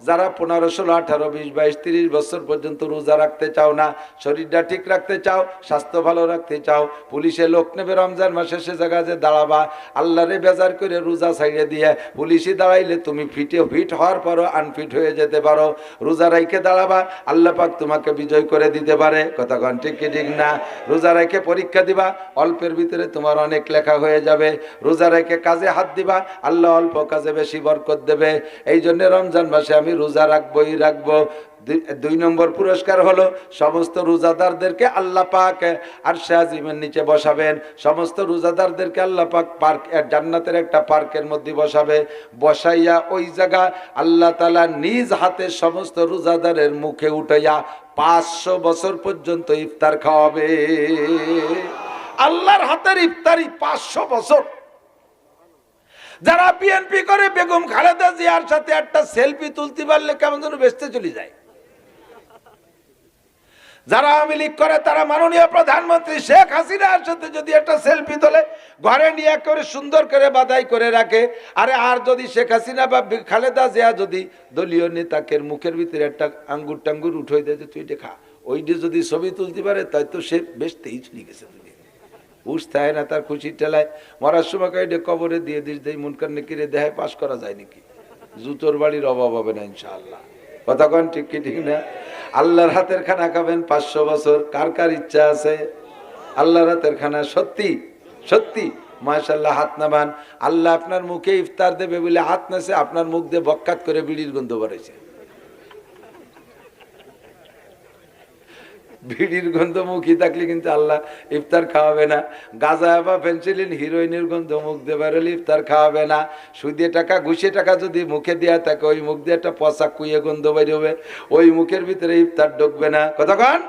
যারা 15, 16, 18, 20, 22, 30 বছর পর্যন্ত রোজা রাখতে চাও না, শরীরটা ঠিক রাখতে চাও, স্বাস্থ্য ভালো রাখতে চাও, পুলিশে লোক নেবে রমজান মাসে, সে জায়গা যে দাঁড়াবা, আল্লাহরে বেজার করে রোজা ছাইড়ে দিয়ে পুলিশে দাঁড়াইলে তুমি ফিট হওয়ার পরও আনফিট হয়ে যেতে পারো। রোজা রাইখে দাঁড়াবা, আল্লাহ পাক তোমাকে বিজয় করে দিতে পারে, কথা কন ঠিক কি ঠিক না? রোজা রাইখে পরীক্ষা দিবা, অল্পের ভিতরে তোমার অনেক লেখা হয়ে যাবে। রোজা রাইখে কাজে হাত দিবা, আল্লাহ অল্প কাজে বেশি বরকত দেবে। এই জন্য রমজান মাসে আমি রোজা রাখবই রাখবো। 2 নম্বর পুরস্কার হলো, সমস্ত রোজাদারদেরকে আল্লাহ পাক আরশে আজিমের নিচে বসাবেন। সমস্ত রোজাদারদেরকে আল্লাহ পাক পার্ক, জান্নাতের একটা পার্কের মধ্যে বসাবে। বসাইয়া ওই জায়গা আল্লাহ তাআলা নিজ হাতে সমস্ত রোজাদারের মুখে উঠাইয়া 500 বছর পর্যন্ত ইফতার খাওয়াবে। আল্লাহর হাতের ইফতারি 500 বছর। যারা বিএনপি করে, বেগম খালেদা জিয়ার সাথে একটা সেলফি তুলতে পারলে কেমন যেন বেচতে চলে যায়। যারা আওয়ামী লীগ করে, তারা মাননীয় প্রধানমন্ত্রী শেখ হাসিনার সাথে যদি একটা সেলফি তোলে, ঘরে নিয়ে করে সুন্দর করে বাধাই করে রাখে। আরে আর যদি শেখ হাসিনা বা খালেদা জিয়া যদি দলীয় নেতাকে মুখের ভিতরে একটা আঙ্গুর টাঙ্গুর উঠে দেয়, তুই দেখা, ওইটা যদি ছবি তুলতে পারে, তাই তো সে বেচতেই চলে গেছে। উঠতে না তার খুশি ঠেলায় মরার সময় কাইডে কবরে দিয়ে দিস দেই মুনকার নেকিরে দেহায় পাশ করা যায় নাকি? জুতোর বাড়ির অভাব হবে না ইনশাআল্লাহ। কথা কন ঠিক কি ঠিক না? আল্লাহর হাতের খানা খাবেন 500 বছর, কার কার ইচ্ছা আছে? আল্লাহর হাতের খানা সত্যি সত্যি মাশাআল্লাহ। হাত নামান, আল্লাহ আপনার মুখে ইফতার দেবে বলে হাত নাছে, আপনার মুখ দিয়ে বক্কাত করে বিড়ির গন্ধ বেরোছে। বিড়ির গন্ধ মুখী থাকলে কিন্তু আল্লাহ ইফতার খাওয়াবে না। গাঁজা বা পেন্সিলিন হিরোইনের গন্ধ মুখ দিয়ে বেরোলে ইফতার খাওয়াবে না। সুদে টাকা ঘুষে টাকা যদি মুখে দেওয়া থাকে ওই মুখ দিয়ে একটা পচা কুইয়ে গন্ধ বেরোবে, ওই মুখের ভিতরে ইফতার ঢুকবে না। কতক্ষণ?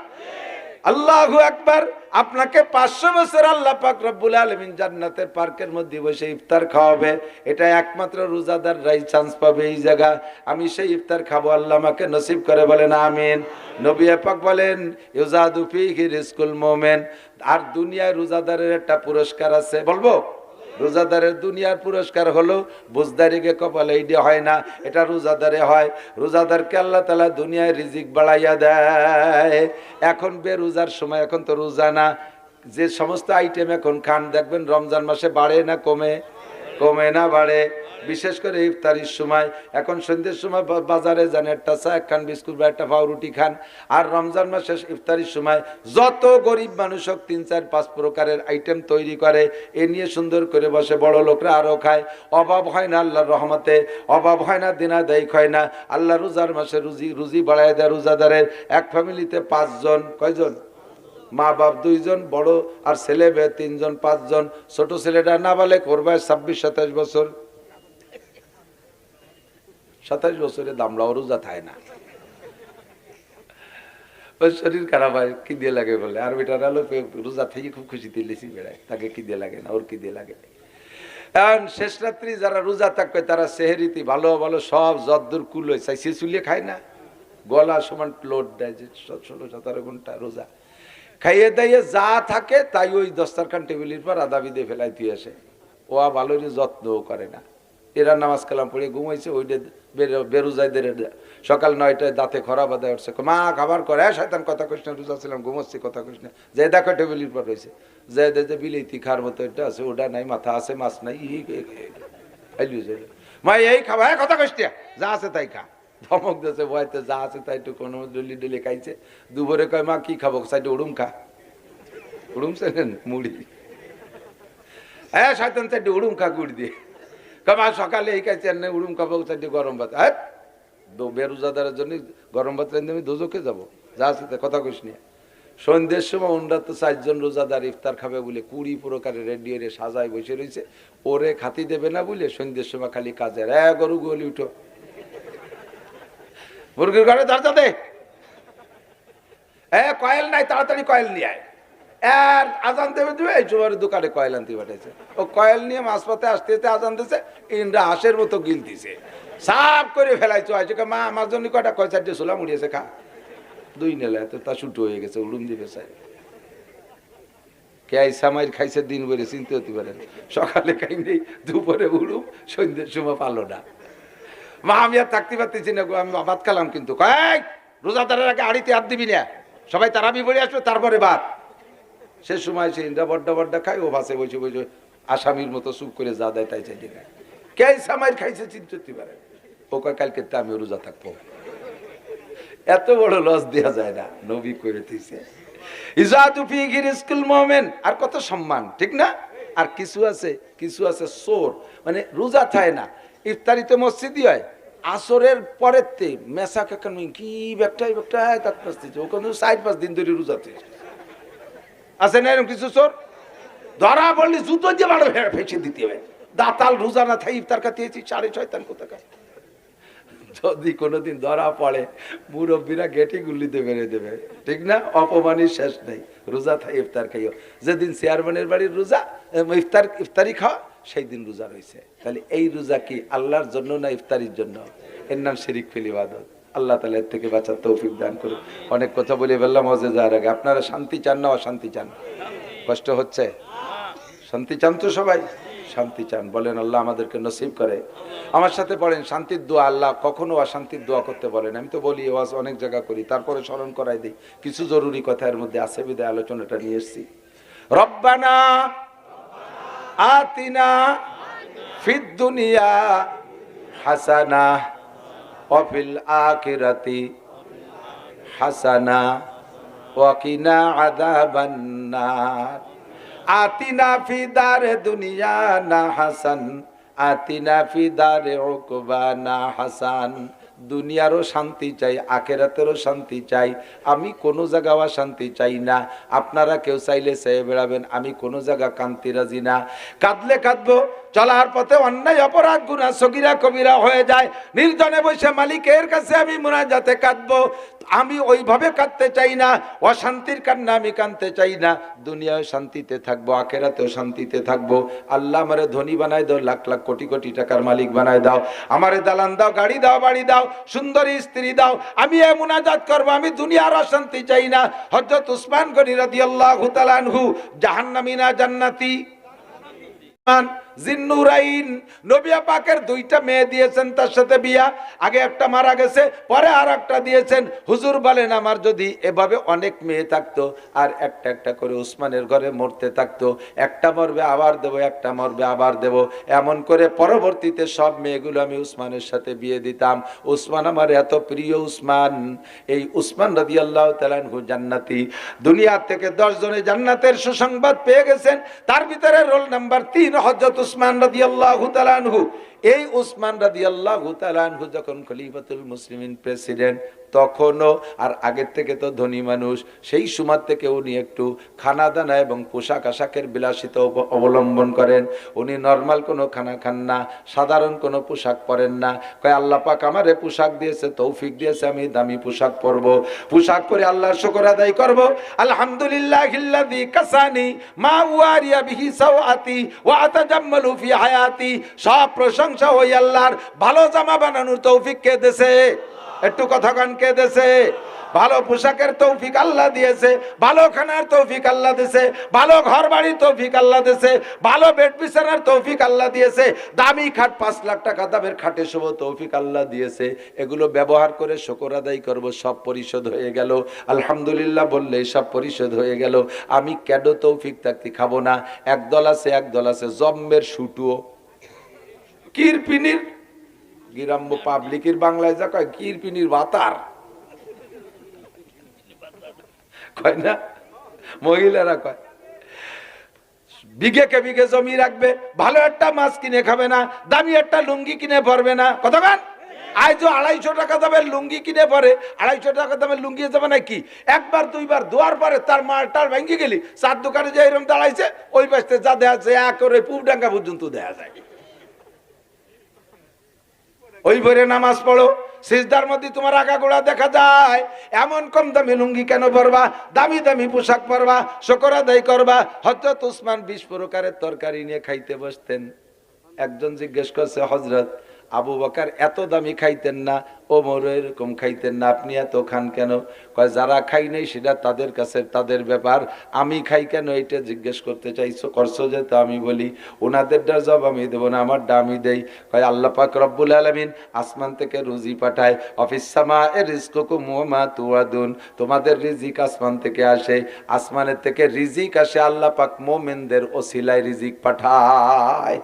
আল্লাহু আকবার। আপনাকে 500 বছর আল্লাহ পাক রব্বুল আলামিন জান্নাতের পার্কের মধ্যে বসে ইফতার খাওয়াবে। এটা একমাত্র রোজাদাররাই চান্স পাবে এই জায়গা। আমি সেই ইফতার খাবো, আল্লাহ আমাকে নসিব করে বলেন আমিন। নবী পাক বলেন ইউজাদু ফিহি রিজকুল মুমিন। আর দুনিয়ায় রোজাদারের একটা পুরস্কার আছে, বলবো? রোজাদারের দুনিয়ার পুরস্কার হলো বুঝদারিকে কপালে এইটা হয় না, এটা রোজাদারে হয়। রোজাদারকে আল্লাহ তাআলা দুনিয়ায় রিজিক বাড়াইয়া দেয়। এখন বেরোজার সময়, এখন তো রোজা না, যে সমস্ত আইটেম এখন খান দেখবেন রমজান মাসে বাড়ে না কমে? কমে না বাড়ে? বিশেষ করে ইফতারির সময়, এখন সন্ধ্যের সময় বাজারে যান, একটা চা একখান বিস্কুট বা একটা পাউরুটি খান। আর রমজান মাসে ইফতারির সময় যত গরিব মানুষ হোক 3-4-5 প্রকারের আইটেম তৈরি করে, এ নিয়ে সুন্দর করে বসে, বড় লোকরা আরও খায়। অভাব হয় না আল্লাহর রহমতে, অভাব হয় না, দিনা দেয় হয় না। আল্লাহ রোজার মাসে রুজি বাড়ায় দেয় রোজাদারের। এক ফ্যামিলিতে 5 জন, কয়জন? মা বাপ 2 জন, বড় আর ছেলে মেয়ে 3 জন, 5 জন। ছোট ছেলেটা না বলে করবে 26-27 বছর, 27 বছরে দামড়াও রোজা থাকে না, ওর শরীর খারাপ হয়, কি দিয়ে লাগে বলে। আর বেটার আলো রোজা থেকে খুব খুশিতে লেসি বেড়ায়, তাকে কি দিয়ে লাগে না, ওর কি দিয়ে লাগে। এখন শেষ রাত্রি যারা রোজা থাকবে তারা সেহেরিতে ভালো ভালো সব যদ্দুর কুলো চাইছে চুলিয়ে খায় না, গলা সমান লোড দেয়, যে 16-17 ঘন্টা রোজা খাইয়ে দাইয়ে যা থাকে তাই ওই দস্তারখান টেবিলের পর আদা বিদে ফেলাই দিয়ে আসে। ও ভালো যত্নও করে না। এরা নামাজ কালাম পড়ে ঘুমাইছে, ওইটা বেরোজাইদের সকাল 9টায় দাঁতে খরা বাঁধায় উঠছে, মা খাবার করে, শয়তান কথা কইস না, রোজা ছিলাম ঘুমাচ্ছি, কথা কইস না। যে দেখো টেবিলের পর রয়েছে, যে দেখে বিলেতি খার মতো এটা আছে, ওটা নাই, মাথা আছে, মাছ নাই, মা এই খাবা, কথা কইস না, যা আছে তাই খা। ধমক দিয়েছে ভয়তে, যা আছে তাই একটু কোনো ডলি ডলি খাইছে। দুপুরে কয় মা কি খাবো, সাইডে উড়ুম খা। উড়ুম চেনেন? মুড়ি। হ্যাঁ শয়তান সাইডে উড়ুম খা গুড় দিয়ে। মা সকালে এই খাইছে না, উড়ুম খাবো সাইডে গরম ভাত। হ্যাঁ বেরোজাদারের জন্য গরম ভাত রান্ধে আমি দোজকে যাবো, যা আছে কথা কইস নিয়ে। সন্ধ্যের সময় ওনরা তো 4 জন রোজাদার ইফতার খাবে বলে 20 প্রকারের রেডিওরে সাজায় বসে রয়েছে, ওরে খাতি দেবে না বলে সন্ধ্যের সময় খালি কাজের গরু গলি উঠো, মুরগির ঘরে দরজা দে, কয়েল নাই, তাড়াতাড়ি কয়েল নিয়ে আয়। আর আজান দেবে দেবে, এই সময় দোকানে কয়েল আনতে পাঠাইছে। ও কয়েল নিয়ে মাঝপথে আসতে আসতে আজান দিছে, ইন্দ্রা হাঁসের মতো গিল দিছে, সাফ করে ফেলাইছো। আইছে মা আমার জন্য কটা কয় 4টে ছোলা মুড়িয়েছে, খা। 2 নেলা তো তা ছুটো হয়ে গেছে, উড়ুম দিবে চাই। কে সামাইর খাইছে দিন ভরে চিনতে হতে পারেন, সকালে খাই নেই, দুপুরে উড়ুম, সন্ধ্যের সময় পালো না। মা আমি আর থাকতে পারতেছি না, আমি ভাত খালাম কিন্তু। কয় রোজাদারের আগে হাড়িতে হাত দিবি না, সবাই তারাবি পড়ে আসবে তারপরে ভাত। সে সময় সে ইন্দ্রা বড্ডা বড্ডা খায়, ও ভাসে বসে বসে আসামির মতো চুপ করে যা দেয় তাই চাইতে খায়। কে সামাইর খাইছে চিনতে হতে পারে। ও কয় কালকে তো আমি রোজা থাকবো। এত বড় লস দেওয়া যায় না, নবী করে দিয়েছে। ইজাতু ফিহি রিজকুল মুমিন। আর কত সম্মান, ঠিক না? আর কিছু আছে চোর, মানে রোজা থাকে না, ইফতারিতে মসজিদই হয়, আসরের পরেতে মেসা কাকান কি ব্যাগটাই তার পাশে ওখানে 4-5 দিন ধরে রোজা আছে না এরকম কিছু চোর। ধরা পড়লে জুতো দিয়ে বাড়ো ফেঁসে দিতে হবে। দাতাল রোজা না থাই ইফতার খাতিয়েছি, 6.5 কোথাকার। যদি কোনোদিন ধরা পড়ে মুরব্বীরা গেটি গুলিতে বেড়ে দেবে, ঠিক না? অপমানের শেষ নেই। রোজা থাই ইফতার খাইও। যেদিন চেয়ারম্যানের বাড়ির রোজা ইফতারি খাওয়া, সেই দিন রোজা রয়েছে। তাহলে এই রোজা কি আল্লাহর জন্য না ইফতারির জন্য? এর নাম শিরিক ফিল ইবাদত। আল্লাহ তাআলা এর থেকে বাঁচার তৌফিক দান করুন। অনেক কথা বলে বললাম হজে যাওয়ার আগে। আপনারা শান্তি চান না অশান্তি চান? কষ্ট হচ্ছে? শান্তি চান তো সবাই? শান্তি চান, বলেন আল্লাহ আমাদেরকে নসিব করে। আমার সাথে পড়েন শান্তির দোয়া। আল্লাহ কখনো অশান্তির দোয়া করতে বলেন। আমি তো বলি ওয়াজ অনেক জায়গা করি, তারপরে স্মরণ করাই দিই। কিছু জরুরি কথা এর মধ্যে আছে বিধায় আলোচনাটা নিয়ে এসেছি। রব্বানা আতিনা ফিদ দুনিয়া হাসানা ওয়া ফিল আখিরাতি হাসানা ওয়া কিনা আযাবান নার। আতিনা ফি দারে দুনিয়া না হাসান, আতিনা ফি দারে উকবানা হাসান। দুনিয়ারও শান্তি চাই, আখেরাতেরও শান্তি চাই। আমি কোনো জায়গাও শান্তি চাই না। আপনারা কেউ চাইলে চেয়ে বেড়াবেন, আমি কোনো জায়গা কান্তি রাজি না। কাঁদলে কাঁদবো, চলার পথে অন্যায় অপরাধ গুনাহ সগীরা কবিরা হয়ে যায়, নির্জনে বসে মালিকের কাছে আমি মুনাজাতে কাঁদবো। আমি ওইভাবে কাঁদতে চাই না, অশান্তির কান্না আমি কাঁদতে চাই না। দুনিয়ায় শান্তিতে থাকবো, আখেরাতেও শান্তিতে থাকবো। আল্লাহ আমারে ধনী বানাই দাও, লাখ লাখ কোটি কোটি টাকার মালিক বানাই দাও। আমারে দালান দাও, গাড়ি দাও, বাড়ি দাও, সুন্দরী স্ত্রী দাও। আমি এই মুনাজাত করবো, আমি দুনিয়ার অশান্তি চাই না। হযরত উসমান গনি রাদিয়াল্লাহু তাআলা আনহু জাহান্নামী না জান্নাতি? জিন্নুরাইন, নবী পাকের দুইটা মেয়ে দিয়েছেন, তার সাথে বিয়া। আগে একটা মারা গেছে, পরে আর একটা দিয়েছেন। হুজুর বলেন, আমার যদি এভাবে অনেক মেয়ে থাকতো আর একটা একটা করে উসমানের ঘরে মরতে থাকতো, একটা মরবে আবার দেব, একটা মরবে আবার দেব, এমন করে পরবর্তীতে সব মেয়েগুলো আমি উসমানের সাথে বিয়ে দিতাম। উসমান আমার এত প্রিয়। উসমান, এই উসমান রাদিয়াল্লাহু তাআলা আনহু জান্নাতি। দুনিয়া থেকে 10 জনে জান্নাতের সুসংবাদ পেয়ে গেছেন, তার ভিতরে রোল নাম্বার 3 হযরত উসমান রাদিয়াল্লাহু তাআলা আনহু। এই উসমান রাদিয়াল্লাহু তাআলা আনহু যখন খলিফাতুল মুসলিমিন প্রেসিডেন্ট, তখনও আর আগের থেকে তো ধনী মানুষ, সেই সময় থেকে উনি একটু খানা দানা এবং পোশাক আশাকের বিলাসিতা অবলম্বন করেন। উনি নর্মাল কোনো খানা খান না, সাধারণ কোনো পোশাক পরেন না। কয় আল্লাহ পাক আমারে পোশাক দিয়েছে, তৌফিক দিয়েছে, আমি দামি পোশাক পরবো। পোশাক পরে আল্লাহর শুকর আদায় করবো। আলহামদুলিল্লাহিল্লাযী কাসানি মা ওয়ারিয়া বিহি সাওয়াতি ওয়া আতাজাম্মালু ফি হায়াতি। সব প্রশংসা ওই আল্লাহর। ভালো জামা বানানোর তৌফিক কে দেছে? একটু কথা কান কে দেছে? ভালো পোশাকের তৌফিক আল্লাহ দিয়েছে, ভালো খানার তৌফিক আল্লাহ দিয়েছে, ভালো ঘর বাড়ির তৌফিক আল্লাহ দিয়েছে, ভালো বেড বিছানার তৌফিক আল্লাহ দিয়েছে, দামি খাট 5 লাখ টাকা দামের খাটে শুভ তৌফিক আল্লাহ দিয়েছে। এগুলো ব্যবহার করে শুকর আদায় করব, সব পরিশোধ হয়ে গেল। আলহামদুলিল্লাহ বললে সব পরিশোধ হয়ে গেল। আমি কেন তৌফিক থাকতে খাবো না? একদল আছে জম্মের শুটুও, কিরপিনির, গ্রাম্য পাবলিকের বাংলায় যা কয় কিরপিনির বাতার কয় না, মহিলারা কয়। বিঘে কে বিঘে জমি রাখবে, ভালো একটা মাছ কিনে খাবে না, দামি একটা লুঙ্গি কিনে পরবে না। কথা বল, আজ 250 টাকা দামের লুঙ্গি কিনে পরে, 250 টাকা দামের লুঙ্গি যাবে নাকি? একবার দুইবার ধোয়ার পরে তার মালটার ভেঙে গেলি, 4 দোকানে যে এরকম দাঁড়াইছে, ওই পাশে যা দেখা যায় একেবারে পুবডাঙ্গা পর্যন্ত দেখা যায়। ওই ভরে নামাজ পড়ো, সিজদার মধ্যে তোমার আগা গোড়া দেখা যায়। এমন কম দামি লুঙ্গি কেন পরবা? দামি দামি পোশাক পরবা, শুকর আদায় করবা। হযরত উসমান 20 প্রকারের তরকারি নিয়ে খাইতে বসতেন। একজন জিজ্ঞেস করছে, হযরত আবু বকর এত দামি খাইতেন না, ওমর এরকম খাইতেন না, আপনি এত খান কেন? কয় যারা খাই নাই সেটা তাদের কাছে তাদের ব্যাপার, আমি খাই কেন এটা জিজ্ঞেস করতে চাইছো করছো যে? তো আমি বলি ওনাদের জবাব আমি দেবো না, আমার দামি দেই। কয় আল্লাহ পাক রব্বুল আলামিন আসমান থেকে রুজি পাঠায়। অফিস সামা এর রিজকুকুম ওয়া মা তুআদুন, তোমাদের রিজিক আসমান থেকে আসে, আসমানের থেকে রিজিক আসে, আল্লাহ পাক মুমিনদের ওসিলায় রিজিক পাঠায়।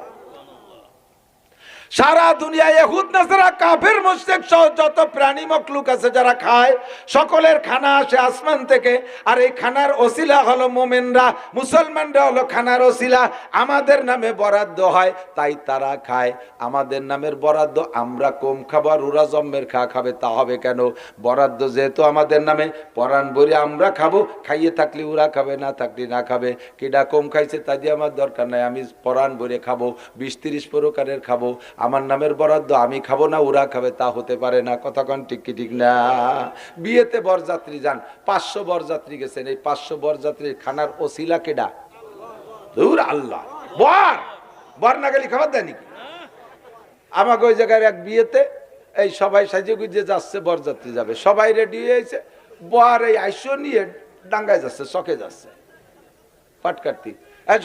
সারা দুনিয়ায় ইহুদ নাসারা কাফের মুশরিক সহ যত প্রাণী মখলুক আছে যারা খায়, সকলের খানা আসে আসমান থেকে। আর এই খানার ওসিলা হলো মুমিনরা, মুসলমানরা হলো খানার ওসিলা। আমাদের নামে বরাদ্দ হয় তাই তারা খায়, আমাদের নামের বরাদ্দ আমরা কম খাবো আর ওরা জম্মের খাবে, তা হবে কেন? বরাদ্দ যেহেতু আমাদের নামে, পরাণ ভরে আমরা খাবো, খাইয়ে থাকলে ওরা খাবে, না থাকলে না খাবে। কেডা কম খাইছে তা দিয়ে আমার দরকার নাই, আমি পরাণ ভরে খাবো, 20-30 প্রকারের খাবো। আমার নামের বরাদ্দ আমি খাবো না, ওরা খাবে, তা হতে পারে না। কথা কোন ঠিক কি ঠিক না? বিয়েতে বরযাত্রী যান, 500 বরযাত্রী গেছেন, এই 500 বরযাত্রীর খানার ওসিলা কেডা? দূর আল্লাহ। বর না গেলে খাবার দেয় নাকি? আমাকে ওই জায়গায় এক বিয়েতে এই সবাই সাজিয়ে গুজিয়ে যাচ্ছে, বরযাত্রী যাবে, সবাই রেডি হয়েছে, বর এই আইসো নিয়ে ডাঙ্গায় যাচ্ছে, চকে যাচ্ছে পাট কাটতে।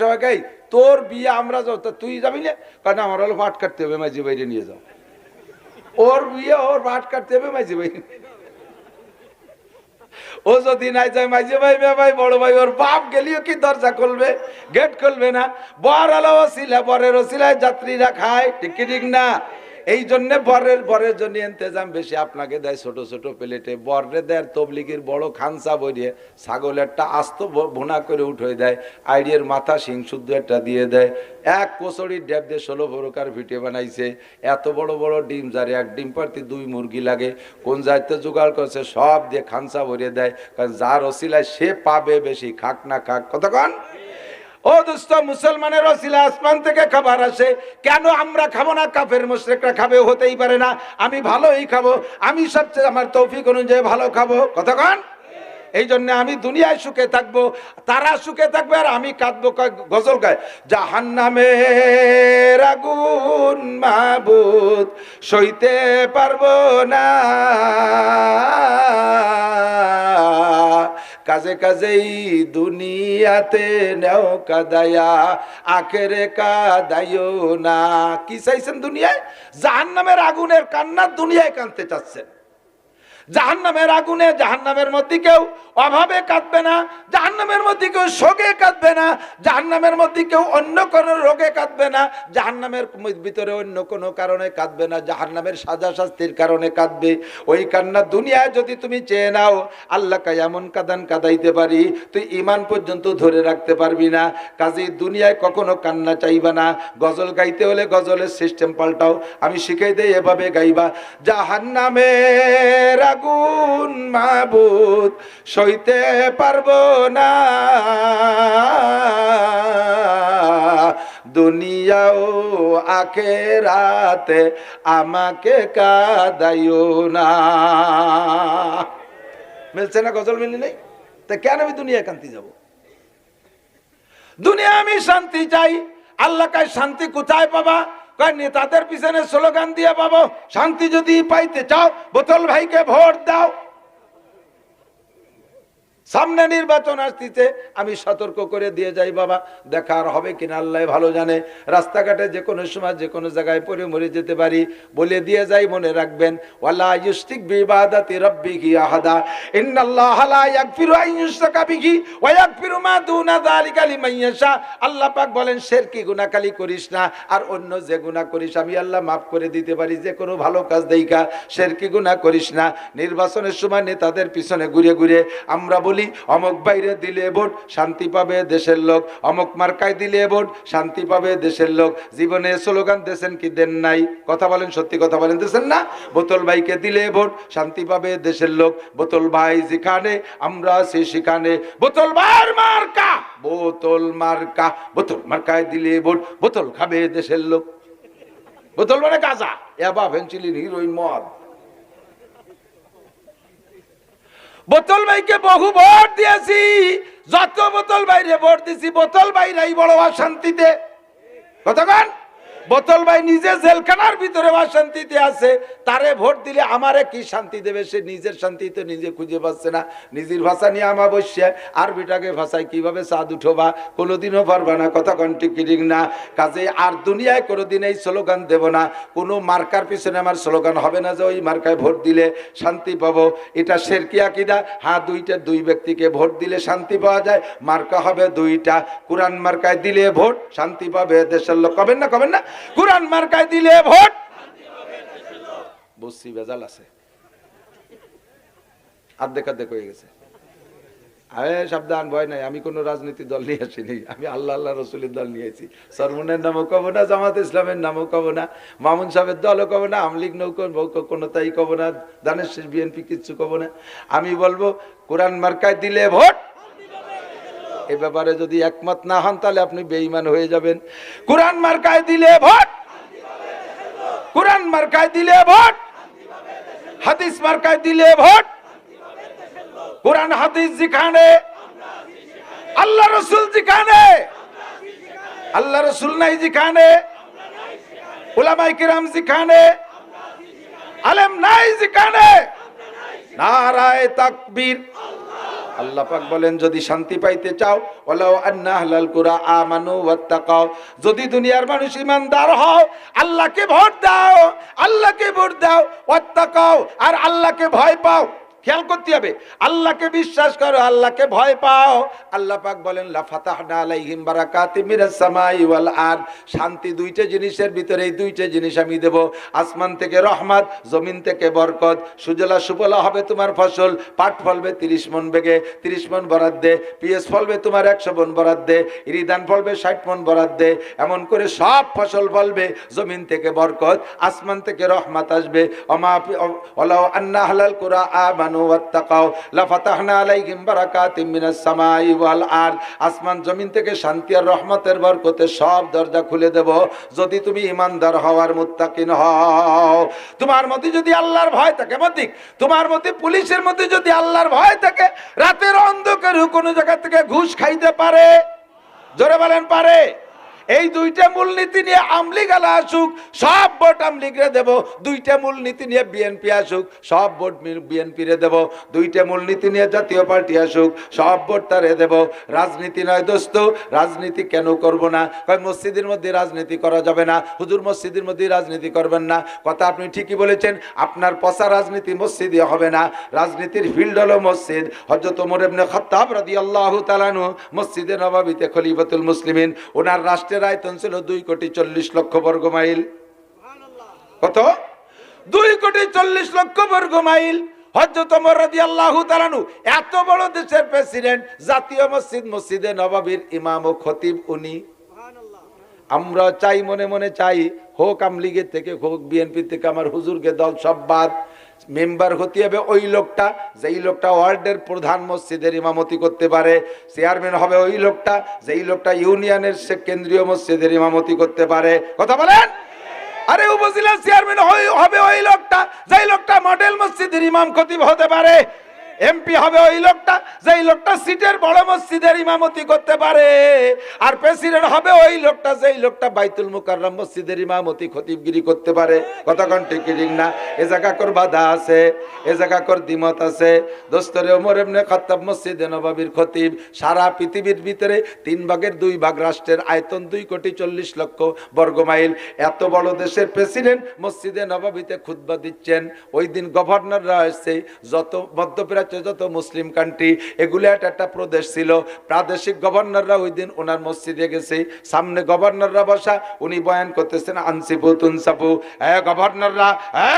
সবাই তোর বিয়ে আমরা যাও, তুই যাবি না? কারণ আমার হলো পাট কাটতে হবে, মাঝি বাইরে নিয়ে যাও। ওর বিয়ে, ওর পাট কাটতে হবে, মাঝি বাইরে। ও যদি নাই যায় মাঝে ভাই ভাই বড় ভাই ওর বাপ গেলিও কি দরজা খুলবে, গেট খুলবে না। বর আলো ওসিলা, বরের ওসিলায় যাত্রীরা খায়, ঠিক কি ঠিক না? এই জন্য বরের জন্য ইন্তজাম বেশি, আপনাকে দেয় ছোট ছোট প্লেটে, বরে দেয় তবলিগের বড় খানসা বইয়ে ছাগলেরটা আস্ত ভুনা করে উঠে দেয়, আইডিয়ার মাথা শিং শুদ্ধ একটা দিয়ে দেয়, এক কোচড়ির ড্যাব দিয়ে 16 প্রকার ভিটে বানাইছে, এত বড় বড় ডিম, যারে এক ডিম পারতে 2 মুরগি লাগে, কোন যাইতে জোগাড় করছে সব দিয়ে খানসা ভরিয়ে দেয়, কারণ যার ওসিলায় সে পাবে বেশি, খাক না খাক। কতক্ষণ ও দোস্ত, মুসলমানের ওসিলা আসমান থেকে খাবার আসে, কেন আমরা খাবো না? কাফের মুশরিকরা খাবে, হতেই পারে না। আমি ভালোই খাবো, আমি সবচেয়ে আমার তৌফিক অনুযায়ী ভালো খাবো। কতক্ষণ? এই জন্য আমি দুনিয়ায় সুখে থাকবো, তারা সুখে থাকবে আর আমি কাঁদবো। গজল গায়, জাহান্নামের আগুন মাবুদ সইতে পারবো না, কাজে কাজেই দুনিয়াতে নেও কাদায়া, আখেরে কাদাইও না। কি চাইছেন দুনিয়ায়? জাহান্নামের আগুনের কান্না দুনিয়ায় কাঁদতে চাচ্ছেন। জাহান্নামের আগুনে, জাহান্নামের মধ্যে কেউ অভাবে কাঁদবে না, জাহান্নামের মধ্যে কেউ শোকে কাঁদবে না, জাহান্নামের মধ্যে কেউ অন্য কোনো রোগে কাঁদবে না, জাহান্নামের ভিতরে অন্য কোনো কারণে কাঁদবে না, জাহান্নামের সাজা শাস্তির কারণে কাঁদবে। ওই কান্না দুনিয়ায় যদি তুমি চেয়ে নাও, আল্লাহকে এমন কাঁদান কাঁদাইতে পারি তুই ঈমান পর্যন্ত ধরে রাখতে পারবি না। কাজেই দুনিয়ায় কখনো কান্না চাইবা না। গজল গাইতে হলে গজলের সিস্টেম পাল্টাও, আমি শিখাই দেই, এভাবে গাইবা, জাহান্নামের আগুন মাবুদ সইতে পারবো না, দুনিয়াও আখেরাতে আমাকে কাঁদাইও না। মিলছে না? গজল মিলি নেই তা কেন আমি দুনিয়া কান্তি যাব? দুনিয়া আমি শান্তি চাই। আল্লাহ কয় শান্তি কোথায় পাবা? নেতাদের পিছনে স্লোগান দিয়ে পাবো। শান্তি যদি পাইতে চাও বোতল ভাইকে ভোট দাও। সামনে নির্বাচন আসতেছে, আমি সতর্ক করে দিয়ে যাই, বাবা দেখার হবে কিনা আল্লাহ ভালো জানে। রাস্তাঘাটে যে কোনো সময় যে কোনো জায়গায় পড়ে মরে যেতে পারি, বলে দিয়ে যাই, মনে রাখবেন, ওয়ালা ইউশরিক বিইবাদাতি রাব্বিহি আহাদা, ইন্নাল্লাহা লা ইয়াগফিরু আন ইউশরাকা বিহি ওয়া ইয়াগফিরু মা দুনা যালিকা লিমান ইয়াশা। আল্লাহ পাক বলেন, শিরকি গুনাহ খালি করিস না, আর অন্য যে গুনাহ করিস আমি আল্লাহ মাফ করে দিতে পারি, যে কোনো ভালো কাজ দেইকা শিরকি গুনাহ করিস না। নির্বাচনের সময় নেতাদের পিছনে ঘুরে ঘুরে আমরা বলি, অমুক বাইরে দিলে ভোট শান্তি পাবে দেশের লোক, অমুক মার্কায় দিলে ভোট শান্তি পাবে দেশের লোক। জীবনে স্লোগান দেন কি দেন নাই? কথা বলেন, সত্যি কথা বলেন, দেন না? বোতল ভাইকে দিলে ভোট শান্তি পাবে দেশের লোক, বোতল ভাই যেখানে আমরা আছি সেখানে বোতল ভাইয়ের মার্কা, বোতল মার্কা, বোতল মার্কায় দিলে ভোট বোতল খাবে দেশের লোক। বোতল মানে গাঁজা, ইয়াবা, ফেন্সিলিন, হিরোইন, মদ। বোতল ভাইকে বহু ভোট দিয়েছি, যত বোতল ভাইরে ভোট দিছি বোতল ভাইরাই বড় অশান্তিতে। কতক্ষণ? বোতল ভাই নিজে জেলখানার ভিতরে অশান্তিতে আছে, তারে ভোট দিলে আমারে কি শান্তি দেবে? সে নিজের শান্তি তো নিজে খুঁজে পাচ্ছে না। নিজের ভাষা নিয়ে আমাবস্যা, আরবিটাকে ভাষায় কিভাবে চাঁদ উঠোবা, কোনোদিনও পারবা না। কতক্ষণ? ঠিক ঠিক না? কাজে আর দুনিয়ায় কোনোদিন এই স্লোগান দেব না, কোনো মার্কার পিছনে আমার স্লোগান হবে না যে ওই মার্কায় ভোট দিলে শান্তি পাবো। এটা শিরকি আকীদা। হ্যাঁ, দুই ব্যক্তিকে ভোট দিলে শান্তি পাওয়া যায়, মার্কা হবে 2টা। কোরআন মার্কায় দিলে ভোট শান্তি পাবে দেশের লোক। কবেন না? কবেন না? কোরআন মার্কায় দিলে ভোট বুঝছি বেজাল আছে, আর্ধেক হয়ে গেছে। আরে সাবধান, ভয় নাই, আমি কোন রাজনীতি দল নিয়ে আসিনি, আমি আল্লাহ আল্লাহ রসুলের দল নিয়েছি। সরমনের নামও কব না, জামাত ইসলামের নামও কব না, মামুন সাহেবের দলও কব না, আমলিগ নৌকো কোনোটাই কব না, দানেশ বিএনপি কিচ্ছু কব না। আমি বলবো কোরআন মার্কায় দিলে ভোট। এ ব্যাপারে যদি একমত না হন তাহলে আপনি বেঈমান হয়ে যাবেন। কোরআন মার্কায় দিলে ভোট, কোরআন মার্কায় দিলে ভোট, হাদিস মার্কায় দিলে ভোট। কোরআন হাদিস যেখানে, আল্লাহ রসুল যেখানে, আল্লাহ রসুল নাই যেখানে, উলামায়ে কিরাম যেখানে, আলেম নাই যেখানে, নারায়ে তাকবীর। আল্লাহ পাক বলেন, যদি শান্তি পাইতে চাও, ওয়ালাউ আন্না আহলাল কুরা আমানু ওয়াত্তাকাও, যদি দুনিয়ার মানুষ ঈমানদার হও, আল্লাহকে ভোট দাও, আল্লাহকে ভোট দাও, ওয়াত্তাকাও, আর আল্লাহকে ভয় পাও। খেয়াল করতে হবে, আল্লাহকে বিশ্বাস করো, আল্লাহকে ভয় পাও। আল্লাহ পাক বলেন লা ফাতাহনা আলাইহিম বারাকাতিম মিনাস সামাই ওয়াল আরদ, শান্তি দুইটা জিনিসের ভিতরে, এই দুইটা জিনিস আমি দেব। আসমান থেকে রহমত, জমিন থেকে বরকত। সুজলা সুফলা হবে তোমার ফসল, পাট ফলবে 30 মণ বেগে 30 মণ বরাদ দে, পিএস ফলবে তোমার 100 মণ বরাদ দে, ইরিধান ফলবে 60 মণ বরাদ দে। এমন করে সব ফসল ফলবে, জমিন থেকে বরকত, আসমান থেকে রহমত আসবে। ওমা ওয়ালাউ আন্না আহলাল কুরা আমানু ওয়াত্তাকাও লাফাতাহনা আলাইহিম বারাকাতিম মিনাস সামাই ওয়াল আরদ, আসমান জমিন থেকে শান্তি আর রহমতের বরকতে সব দরজা খুলে দেব, যদি তুমি ঈমানদার হওয়ার মুত্তাকিন হও। তোমার মধ্যে যদি আল্লাহর ভয় থাকে, মতিক তোমার মধ্যে পুলিশের মধ্যে যদি আল্লাহর ভয় থাকে, রাতের অন্ধকারে কোনো জায়গা থেকে ঘুষ খাইতে পারে? জোরে বলেন পারে? এই দুইটা মূলনীতি নিয়ে আমলিগ আলা আসুক, সব ভোট আমলিগরে দেব। দুইটা মূলনীতি নিয়ে বিএনপি আসুক, সব ভোট বিএনপি রে দেব। দুইটা মূলনীতি নিয়ে জাতীয় পার্টি আসুক, সব ভোট তারে দেব। রাজনীতি নয় দোস্ত, রাজনীতি কেন করব না? কয় মসজিদের মধ্যে রাজনীতি করা যাবে না। হুজুর মসজিদের মধ্যে রাজনীতি করবেন না, কথা আপনি ঠিকই বলেছেন। আপনার পচা রাজনীতি মসজিদে হবে না, রাজনীতির ফিল্ড হলো মসজিদ। হযরত ওমর ইবনে খাত্তাব রাদিয়াল্লাহু তাআলা আনহু মসজিদে নববীতে খলিফাতুল মুসলিমিন, ওনার রাষ্ট্রের আয়তন ছিল 2,40,00,000 বর্গ মাইল। কত? 2,40,00,000 বর্গ মাইল। হযরত ওমর রাদিয়াল্লাহু তাআলা আনহু এত বড় দেশের প্রেসিডেন্ট, জাতীয় মসজিদ মসজিদে নববীর ইমাম ও খতিব উনি। আমরা চাই, মনে মনে চাই, হোক আমলিগের থেকে হোক বিএনপি থেকে, আমার হুজুরকে দল সব বাদ, মেম্বার হতে হবে ওই লোকটা, যেই লোকটা ওয়ার্ডের প্রধান মসজিদের ইমামতি করতে পারে। চেয়ারম্যান হবে ওই লোকটা, যেই লোকটা ইউনিয়নের কেন্দ্রীয় মসজিদের ইমামতি করতে পারে। কথা বলেন? আরে উপজেলা চেয়ারম্যান হবে ওই লোকটা, যেই লোকটা মডেল মসজিদের ইমাম খতিব হতে পারে। এমপি হবে ওই লোকটা, যেই লোকটা সিটের বড় মসজিদের ইমামতি করতে পারে। আর প্রেসিডেন্ট হবে ওই লোকটা, যেই লোকটা বাইতুল মুকাররম মসজিদের ইমামতি খতিবগিরি করতে পারে। কতক্ষণ ঠিক ঠিক না? এ জায়গা কর বাধা আছে, এ জায়গা কর দ্বিমত আছে। দোস্তরে ওমর ইবনে খাত্তাব মসজিদে নববীর খতিব, সারা পৃথিবীর ভিতরে 3/2 রাষ্ট্রের আয়তন 2,40,00,000 বর্গ মাইল। এত বড় দেশের প্রেসিডেন্ট মসজিদে নববীতে খুতবা দিচ্ছেন। ওই দিন গভর্নররা আসছে, যত মধ্যপ্রাচ্য যত মুসলিম কান্ট্রি, এগুলো একটা প্রদেশ ছিল, প্রাদেশিক গভর্নররা ওই দিন ওনার মসজিদে গেছে। সামনে গভর্নররা বসা, উনি বয়ান করতেছেন আনসিবু তুনসাবু, গভর্নররা,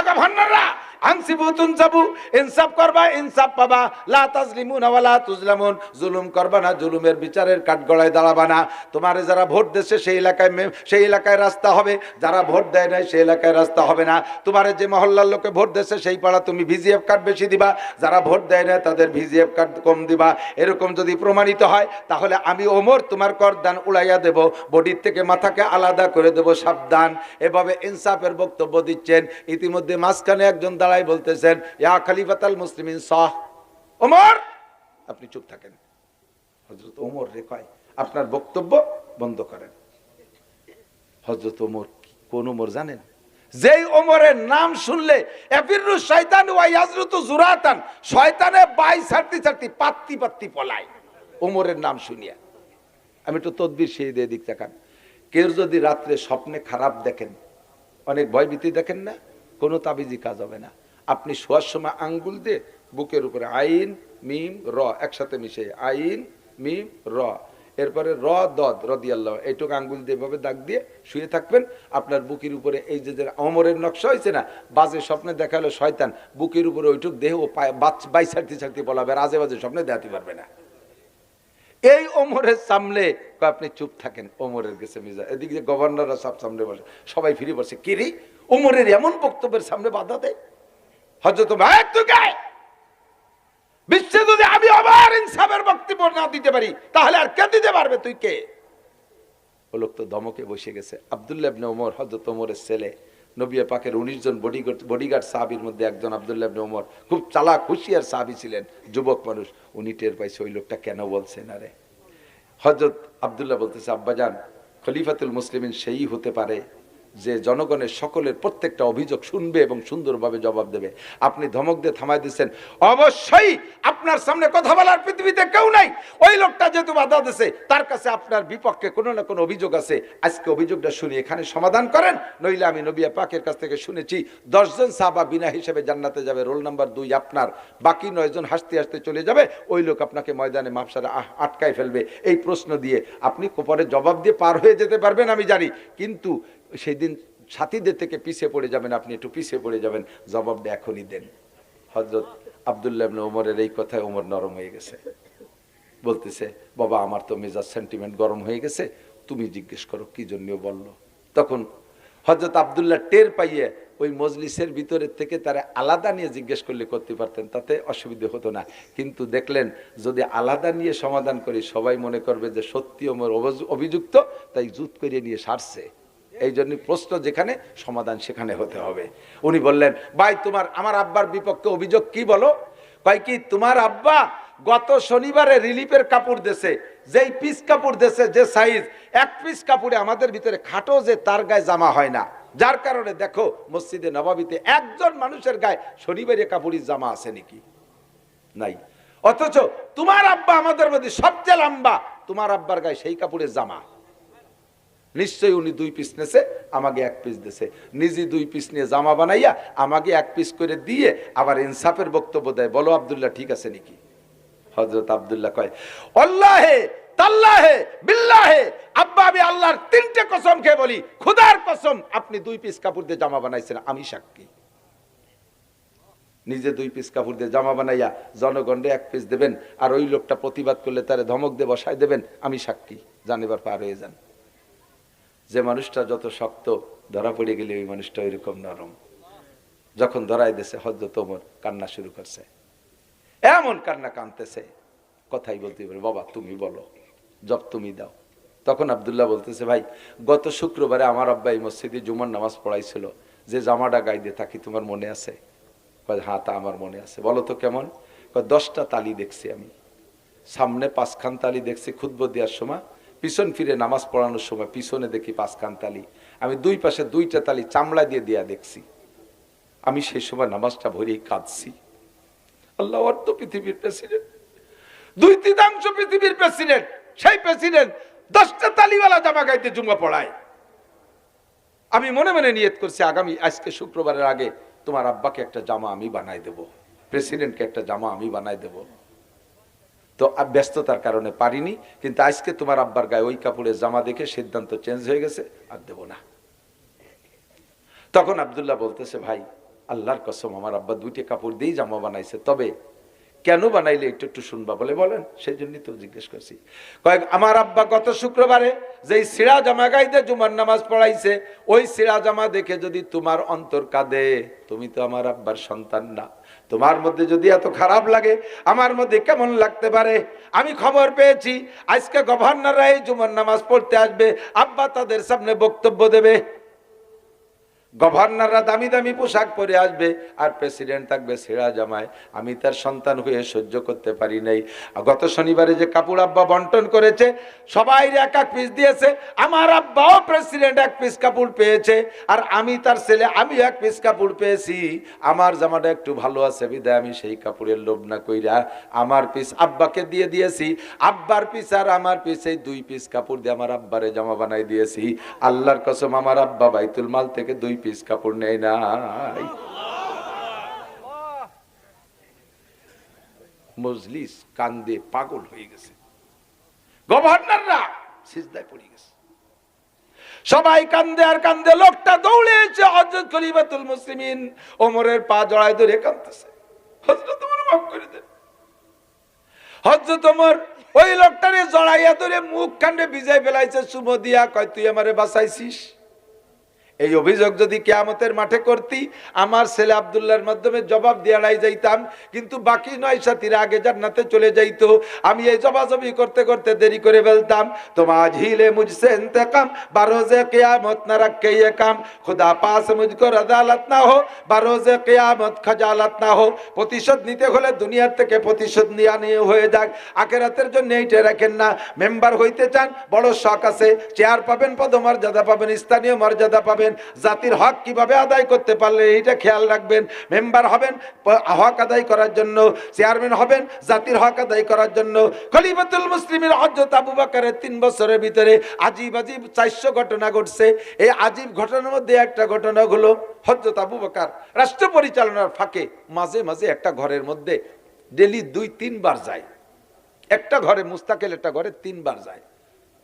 গভর্নররা আনসিবু তুনসাবু, ইনসাফ করবা ইনসাফ পাবা, লা তাজলিমুনা ওয়ালা তুজলামুন, জুলুম করবা না, জুলুমের বিচারের কাঠগড়ায় দাঁড়াবা না। তোমারে যারা ভোট দেশে সেই এলাকায় রাস্তা হবে, যারা ভোট দেয় নাই সেই এলাকায় রাস্তা হবে না। তোমারে যে মহল্লার লোকে ভোট দেশে সেই পাড়া তুমি ভিজিএফ কার্ড বেশি দিবা, যারা ভোট দেয় না তাদের ভিজিএফ কার্ড কম দিবা। এরকম যদি প্রমাণিত হয়, তাহলে আমি ওমর তোমার করদান উড়াইয়া দেব, বডির থেকে মাথাকে আলাদা করে দেব, সাবধান। এভাবে ইনসাফের বক্তব্য দিচ্ছেন। ইতিমধ্যে মাঝখানে একজন দাঁড়াই বলতেছেন, ইয়া খলিফাতুল মুসলিমিন সাহ, ওমর আপনি চুপ থাকেন। হযরত ওমর রে কয়, আপনার বক্তব্য বন্ধ করেন। হযরত ওমর, কোন ওমর জানেন? যেই ওমরের নাম শুনলে এফিরু শয়তান ওয়া ইয়াজরুতু জুরাতান, শয়তানে বাই ছাড়তি ছাড়তি পাত্তি পাত্তি পলায় ওমরের নাম শুনিয়া। আমি একটু তদবির সেই দিয়ে দিক তাকান। কেউ যদি রাত্রে স্বপ্নে খারাপ দেখেন, অনেক ভয়ভীতি দেখেন না, কোনো তাবিজি কাজ হবে না। আপনি শোয়ার সময় আঙ্গুল দিয়ে বুকের উপরে আইন মিম র একসাথে মিশে, আইন মিম র, এরপরে র দদ রদিয়াল্লাহ, এইটুকু আঙ্গুল দিয়ে ভাবে দাগ দিয়ে শুয়ে থাকবেন। আপনার বুকের উপরে এই যে ওমরের নকশা হয়েছে না, বাজে স্বপ্নে দেখালো শয়তান, বুকের উপরে ওইটুক দেহ ও বাই ছাড়তে ছাড়তে বলাবে, আজে বাজে স্বপ্নে দেখাতে পারবে না। এই ওমরের সামনে আপনি চুপ থাকেন। ওমরের গেছে মিজা, এদিকে যে গভর্নররা সব সামনে বসে, সবাই ফিরে বসে, কিরি ওমরের এমন বক্তব্যের সামনে বাধা দেয়। হযরত বিশ্বে যদি আমি আবার ইনসাফের বক্তব্য না দিতে পারি, তাহলে আর কে দিতে পারবে? তুই কে? ও লোক তো ধমকে বসে গেছে। আব্দুল্লাহ ইবনে ওমর, হযরত ওমরের ছেলে, নবী পাকের 19 জন বডিগার্ড সাহাবীর মধ্যে একজন আব্দুল্লাহ ইবনে ওমর, খুব চালাক হুঁশিয়ার সাহাবী ছিলেন, যুবক মানুষ। উনি টের পাইছে ওই লোকটা কেন বলছে না রে। হযরত আব্দুল্লাহ বলতেছে, আব্বাজান, খলিফাতুল মুসলিমিন সেই হতে পারে যে জনগণের সকলের প্রত্যেকটা অভিযোগ শুনবে এবং সুন্দরভাবে জবাব দেবে। আপনি ধমক দিয়ে থামাই দিচ্ছেন, অবশ্যই আপনার সামনে কথা বলার পৃথিবীতে কেউ নাই, ওই লোকটা যেহেতু বাধা দিছে তার কাছে আপনার বিপক্ষে কোনো না কোনো অভিযোগ আছে, আজকে অভিযোগটা শুনি এখানে সমাধান করেন, নইলে আমি নবী পাকের কাছ থেকে শুনেছি 10 জন সাহাবা বিনা হিসেবে জান্নাতে যাবে, রোল নাম্বার 2 আপনার, বাকি 9 জন হাসতে হাসতে চলে যাবে, ওই লোক আপনাকে ময়দানে মাপসারে আটকায় ফেলবে। এই প্রশ্ন দিয়ে আপনি পরে জবাব দিয়ে পার হয়ে যেতে পারবেন আমি জানি, কিন্তু সেই দিন সাথীদের থেকে পিছিয়ে পড়ে যাবেন, আপনি একটু পিছিয়ে পড়ে যাবেন, জবাবটা এখনই দেন। হযরত আব্দুল্লাহ ইবনে ওমরের এই কথায় ওমর নরম হয়ে গেছে, বলতেছে বাবা আমার তো মেজাজ সেন্টিমেন্ট গরম হয়ে গেছে, তুমি জিজ্ঞেস করো কি জন্য বললো। তখন হযরত আব্দুল্লাহ টের পাইয়ে ওই মজলিসের ভিতরের থেকে তারা আলাদা নিয়ে জিজ্ঞেস করলে করতে পারতেন, তাতে অসুবিধা হতো না, কিন্তু দেখলেন যদি আলাদা নিয়ে সমাধান করি সবাই মনে করবে যে সত্যি ওমর অভিযুক্ত, তাই জুত করে নিয়ে সারছে। এই জন্য প্রশ্ন যেখানে সমাধান সেখানে হতে হবে। উনি বললেন ভাই তোমার আমার আব্বার বিপক্ষে অভিযোগ কি বলো? কয় কি তোমার আব্বা গত শনিবারে রিলিফের কাপড় দেশে, যেই পিস কাপড় দেশে যে সাইজ, এক পিস কাপড়ে আমাদের ভিতরে খাটো যে তার গায়ে জামা হয় না, যার কারণে দেখো মসজিদে নববীতে একজন মানুষের গায়ে শনিবারে কাপড়ের জামা আছে নাকি? নাই। অথচ তোমার আব্বা আমাদের মধ্যে সবচেয়ে লম্বা, তোমার আব্বার গায়ে সেই কাপড়ের জামা। নিশ্চয়ই উনি 2 পিস নেছে, আমাকে 1 পিস দিয়েছে, নিজে 2 পিস নিয়ে জামা বানাইয়া আমাকে 1 পিস করে দিয়ে আবার ইনসাফের বক্তব্য দেয়। বলো আব্দুল্লাহ ঠিক আছে নাকি? হযরত আব্দুল্লাহ কয় আল্লাহে তাল্লাহে বিল্লাহে, আব্বা আমি আল্লাহর 3টে কসম খেয়ে বলি, খোদার কসম আপনি 2 পিস কাপড় দিয়ে জামা বানাইছেন, আমি সাক্ষী। নিজে 2 পিস কাপড় দিয়ে জামা বানাইয়া জনগণে 1 পিস দেবেন, আর ওই লোকটা প্রতিবাদ করলে তারে ধমক দিয়ে বসায় দেবেন, আমি সাক্ষী, জানিবার পার হয়ে যান। যে মানুষটা যত শক্ত ধরা পড়ে গেলে ওই মানুষটা ওইরকম নরম। যখন ধরাই দিয়েছে হযরত ওমর কান্না শুরু করছে, এমন কান্না কাঁদতেছে, কথাই বলতে বলে বাবা তুমি বলো, জব তুমি দাও। তখন আব্দুল্লাহ বলতেছে ভাই গত শুক্রবারে আমার আব্বা এই মসজিদে জুমার নামাজ পড়াইছিল, যে জামাটা গায়ে দিয়ে থাকি তোমার মনে আছে? হ্যাঁ তা আমার মনে আছে। বলো তো কেমন? 10টা তালি দেখছি আমি, সামনে 5খান তালি দেখছি খুতবা দেওয়ার সময়, পিছন ফিরে নামাজ পড়ানোর সময় পিছনে দেখি 5খান তালি, আমি 2 পাশে 2টা তালি চামড়া দিয়ে দেয়া দেখছি। আমি সেই সময় নামাজটা ভরেই কাঁদছি। আল্লাহ অর্থ পৃথিবীর প্রেসিডেন্ট, 2/3 পৃথিবীর প্রেসিডেন্ট, সেই প্রেসিডেন্ট 10টা তালিওয়ালা জামা গাইতে জুমা পড়ায়। আমি মনে মনে নিয়ত করছি আগামী আজকে শুক্রবারের আগে তোমার আব্বাকে একটা জামা আমি বানাই দেব, প্রেসিডেন্টকে একটা জামা আমি বানাই দেব। তো ব্যস্ততার কারণে পারিনি, কিন্তু আজকে তোমার আব্বার গায়ে ওই কাপড়ের জামা দেখে সিদ্ধান্ত চেঞ্জ হয়ে গেছে, আর দেব না। তখন আব্দুল্লাহ বলতেছে ভাই আল্লাহর কসম আমার আব্বা 2টি কাপড় দিয়েই জামা বানাইছে, তবে কেন বানাইলে একটু একটু শুনবা বলে বলেন, সেই জন্যই তো জিজ্ঞেস করছি। কয়েক আমার আব্বা গত শুক্রবারে যেই সিরা জামা গাইতে জুমার নামাজ পড়াইছে, ওই সিরা জামা দেখে যদি তোমার অন্তর কাঁদে, তুমি তো আমার আব্বার সন্তান না, তোমার মধ্যে যদি এত খারাপ লাগে আমার মধ্যে কেমন লাগতে পারে। আমি খবর পেয়েছি আজকে গভর্নররা এই জুমার নামাজ পড়তে আসবে, আব্বা তাদের সামনে বক্তব্য দেবে, গভর্নররা দামি দামি পোশাক পরে আসবে, আর প্রেসিডেন্ট থাকবে ছেঁড়া জামায়। আমি তার সন্তান হয়ে সহ্য করতে পারি নাই। গত শনিবারে যে কাপড় আব্বা বন্টন করেছে, সবাই 1 পিস দিয়েছে, আমার আব্বাও প্রেসিডেন্ট 1 পিস কাপড় পেয়েছে, আর আমি তার ছেলে আমি 1 পিস কাপড় পেয়েছি। আমার জামাটা একটু ভালো আছে বিদায় আমি সেই কাপড়ের লোভ না কইরা আমার পিস আব্বাকে দিয়ে দিয়েছি, আব্বার পিস আর আমার পিস এই 2 পিস কাপড় দিয়ে আমার আব্বারে জামা বানাই দিয়েছি। আল্লাহর কসম আমার আব্বা বাইতুল মাল থেকে 2 পিস কাপড় নেই নাই। মজলিস কান্দে পাগল হয়ে গেছে, গভর্নররা সিজদায় পড়ে গেছে, সবাই কান্দে আর কান্দে। লোকটা দৌড়ে এসে হযরত খলিফাতুল মুসলিমিন ওমরের পা জড়ায় ধরে কাঁদতেছে, হযরত ওমর মাফ করে দেন। হযরত ওমর ওই লোকটারে জড়াইয়া ধরে মুখ কাণ্ডে ভিজাই ফেলাইছে, চুমো দিয়া কয় তুই আমারে বাঁচাইছিস। এই অভিযোগ যদি কিয়ামতের মাঠে করতি, আমার ছেলে আব্দুল্লাহর মাধ্যমে জবাব দিয়াড়াই যাইতাম, কিন্তু বাকি 9 সাথীরা আগে জান্নাতে চলে যাইতো। আমি এই জবাজবি করতে করতে দেরি করে ফেলতাম। তোমার ঝিলে মুঝসে ইন্তেকাম, বারোজে কিয়ামত না রাখে ये काम, खुदा पास मुझको अदालत ना हो, বারোজে কিয়ামত খজালত না हो। প্রতিশোধ নিতে হলে দুনিয়ার থেকে প্রতিশোধ নিয়ে নিয়ে হয়ে যাক, আখিরাতের জন্য এইটা রাখেন না। মেম্বার হইতে চান, বড় শখ আছে, চেয়ার পাবেন, পদমর্যাদা পাবেন, স্থানীয় মর্যাদা পাবেন, পারবেন, জাতির হক কিভাবে আদায় করতে পারলে এটা খেয়াল রাখবেন। মেম্বার হবেন হক আদায় করার জন্য, চেয়ারম্যান হবেন জাতির হক আদায় করার জন্য। খলিফাতুল মুসলিমিন হযরত আবু বকরের 3 বছরের ভিতরে আজীব 400 ঘটনা ঘটছে। এই আজীব ঘটনার মধ্যে একটা ঘটনা হলো হযরত আবু বকর রাষ্ট্র পরিচালনার ফাঁকে মাঝে মাঝে একটা ঘরের মধ্যে ডেলি 2-3 বার যায়। একটা ঘরে মুস্তাকিল একটা ঘরে 3 বার যায়।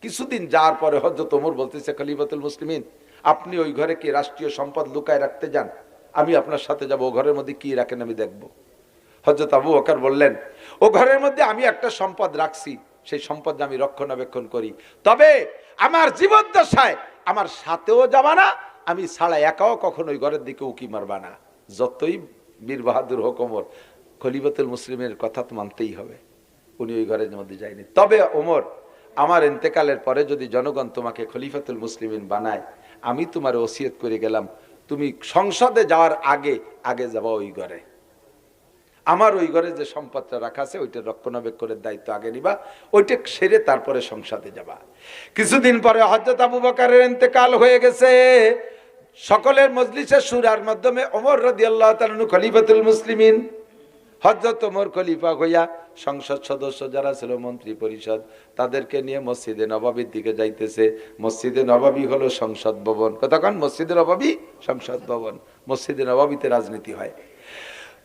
কিছুদিন যাওয়ার পরে হযরত ওমর বলতেছে, খলিফাতুল মুসলিমিন আপনি ওই ঘরে কি রাষ্ট্রীয় সম্পদ লুকায় রাখতে যান, আমি আপনার সাথে যাব, ও ঘরের মধ্যে কি রাখেন আমি দেখব। হযরত আবু বকর বললেন, ও ঘরের মধ্যে আমি একটা সম্পদ রাখছি, সেই সম্পদ আমি রক্ষণাবেক্ষণ করি, তবে আমার জীবদ্দশায় আমার সাথেও যাবা না, আমি ছাড়া একাও কখনো ওই ঘরের দিকে উকি মারবা না। যতই বীর বাহাদুর হোক ওমর, খলিফাতুল মুসলিমের কথা তো মানতেই হবে। উনি ওই ঘরের মধ্যে যায়নি। তবে ওমর, আমার ইন্তেকালের পরে যদি জনগণ তোমাকে খলিফাতুল মুসলিমিন বানায়, আমি তোমার ওসিয়ত করে গেলাম, তুমি সংসদে যাওয়ার আগে আগে যাবা ওই ঘরে, আমার ওই ঘরে যে সম্পদটা রাখা আছে ওইটা রক্ষণাবেক্ষণের দায়িত্ব আগে নিবা, ওইটা সেরে তারপরে সংসদে যাবা। কিছুদিন পরে হযরত আবু বকরের ইন্তেকাল হয়ে গেছে। সকলের মজলিসে শুরার মাধ্যমে ওমর রাদিয়াল্লাহু তাআলা খলিফাতুল মুসলিমিন, হযরত ওমর খলিফা হইয়া সংসদ সদস্য যারা ছিল মন্ত্রী পরিষদ তাদেরকে নিয়ে মসজিদে নববীর দিকে যাইতেছে। মসজিদে নববী হলো সংসদ ভবন। কতক্ষণ মসজিদে নববী সংসদ ভবন, মসজিদে নববীতে রাজনীতি হয়।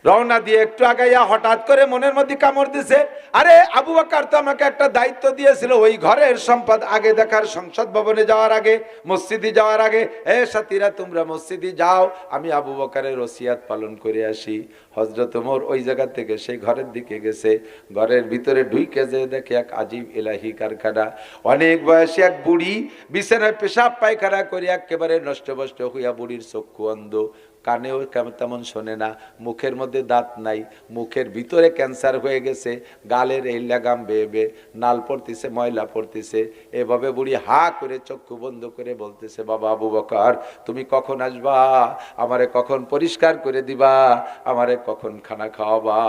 রওনা দিয়ে একটু আগাইয়া হঠাৎ করে মনের মধ্যে কামড় দিছে, আরে আবু বকর তো আমাকে একটা দায়িত্ব দিয়েছিল ওই ঘরের সম্পদ আগে দেখার, সংসদ ভবনে যাওয়ার আগে, মসজিদে যাওয়ার আগে। এ সাথীরা তোমরা মসজিদে যাও, আমি আবু বকরের ওসিয়াত পালন করে আসি। হযরত ওমর ওই জায়গা থেকে সেই ঘরের দিকে গেছে। ঘরের ভিতরে ঢুকে যে দেখে এক আজীব ইলাহি কারখানা। অনেক বয়সী এক বুড়ি বিছানায় পেশাব পায়খানা করে একেবারে নষ্টভষ্ট হইয়া, বুড়ির চক্ষু অন্ধ, কানেও তেমন শোনে না, মুখের মধ্যে দাঁত নাই, মুখের ভিতরে ক্যান্সার হয়ে গেছে, গালের এই লাগাম বেয়ে বেয়ে নাল পড়তেছে, ময়লা পড়তেছে। এভাবে বুড়ি হা করে চক্ষু বন্ধ করে বলতেছে, বাবা আবু বকর তুমি কখন আসবা, আমারে কখন পরিষ্কার করে দিবা, আমারে কখন খানা খাওয়াবা।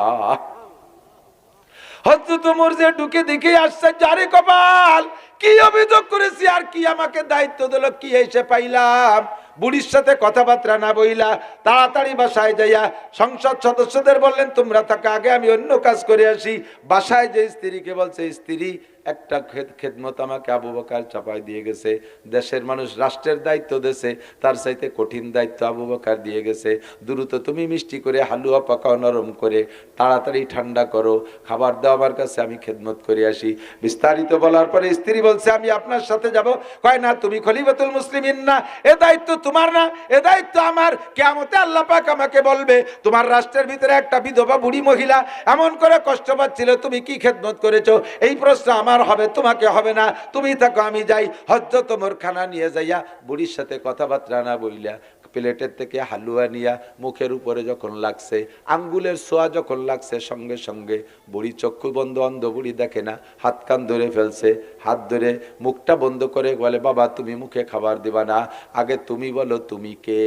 হযরত ওমর যে ঢুকে দেখে আশ্চর্য, আরে কপাল, কি অভিযোগ করেছি আর কি আমাকে দায়িত্ব দিল, কি এসে পাইলাম। বুড়ির সাথে কথাবার্তা না বইলা তাড়াতাড়ি বাসায় যাইয়া সংসদ সদস্যদের বললেন, তোমরা থাকা আগে আমি অন্য কাজ করে আসি। বাসায় যে স্ত্রীকে বলছে, স্ত্রী একটা খেদমত আমাকে আবু বকর চাপাই দিয়ে গেছে। দেশের মানুষ রাষ্ট্রের দায়িত্ব দিয়েছে, তার চাইতে কঠিন দায়িত্ব আবু বকর দিয়ে গেছে। দ্রুত তুমি মিষ্টি করে হালুয়া পাকাও, নরম করে তাড়াতাড়ি ঠান্ডা করো, খাবার দাও আমার কাছে, আমি খেদমত করে আসি। বিস্তারিত বলার পরে স্ত্রী বলছে, আমি আপনার সাথে যাব। কয় না, তুমি খলিফাতুল মুসলিমিন না, এ দায়িত্ব তোমার না, এ দায়িত্ব আমার। কিয়ামতে আল্লাহ পাক আমাকে বলবে, তোমার রাষ্ট্রের ভিতরে একটা বিধবা বুড়ি মহিলা এমন করে কষ্ট পাচ্ছিল, তুমি কি খেদমত করেছো, এই প্রশ্ন আমার হবে, তোমাকে হবে না, তুমি থাকো আমি যাই। হযরত ওমর খানা নিয়ে যাইয়া বুড়ির সাথে কথাবার্তা না বইলা প্লেটের থেকে হালুয়া নিয়া মুখের উপরে যখন লাগছে, আঙ্গুলের ছোঁয়া যখন লাগছে, সঙ্গে সঙ্গে বুড়ি চক্ষু বন্ধ, অন্ধ বুড়ি দেখে না, হাত কান ধরে ফেলছে। হাত ধরে মুখটা বন্ধ করে বলে, বাবা তুমি মুখে খাবার দিবা না, আগে তুমি বলো তুমি কে,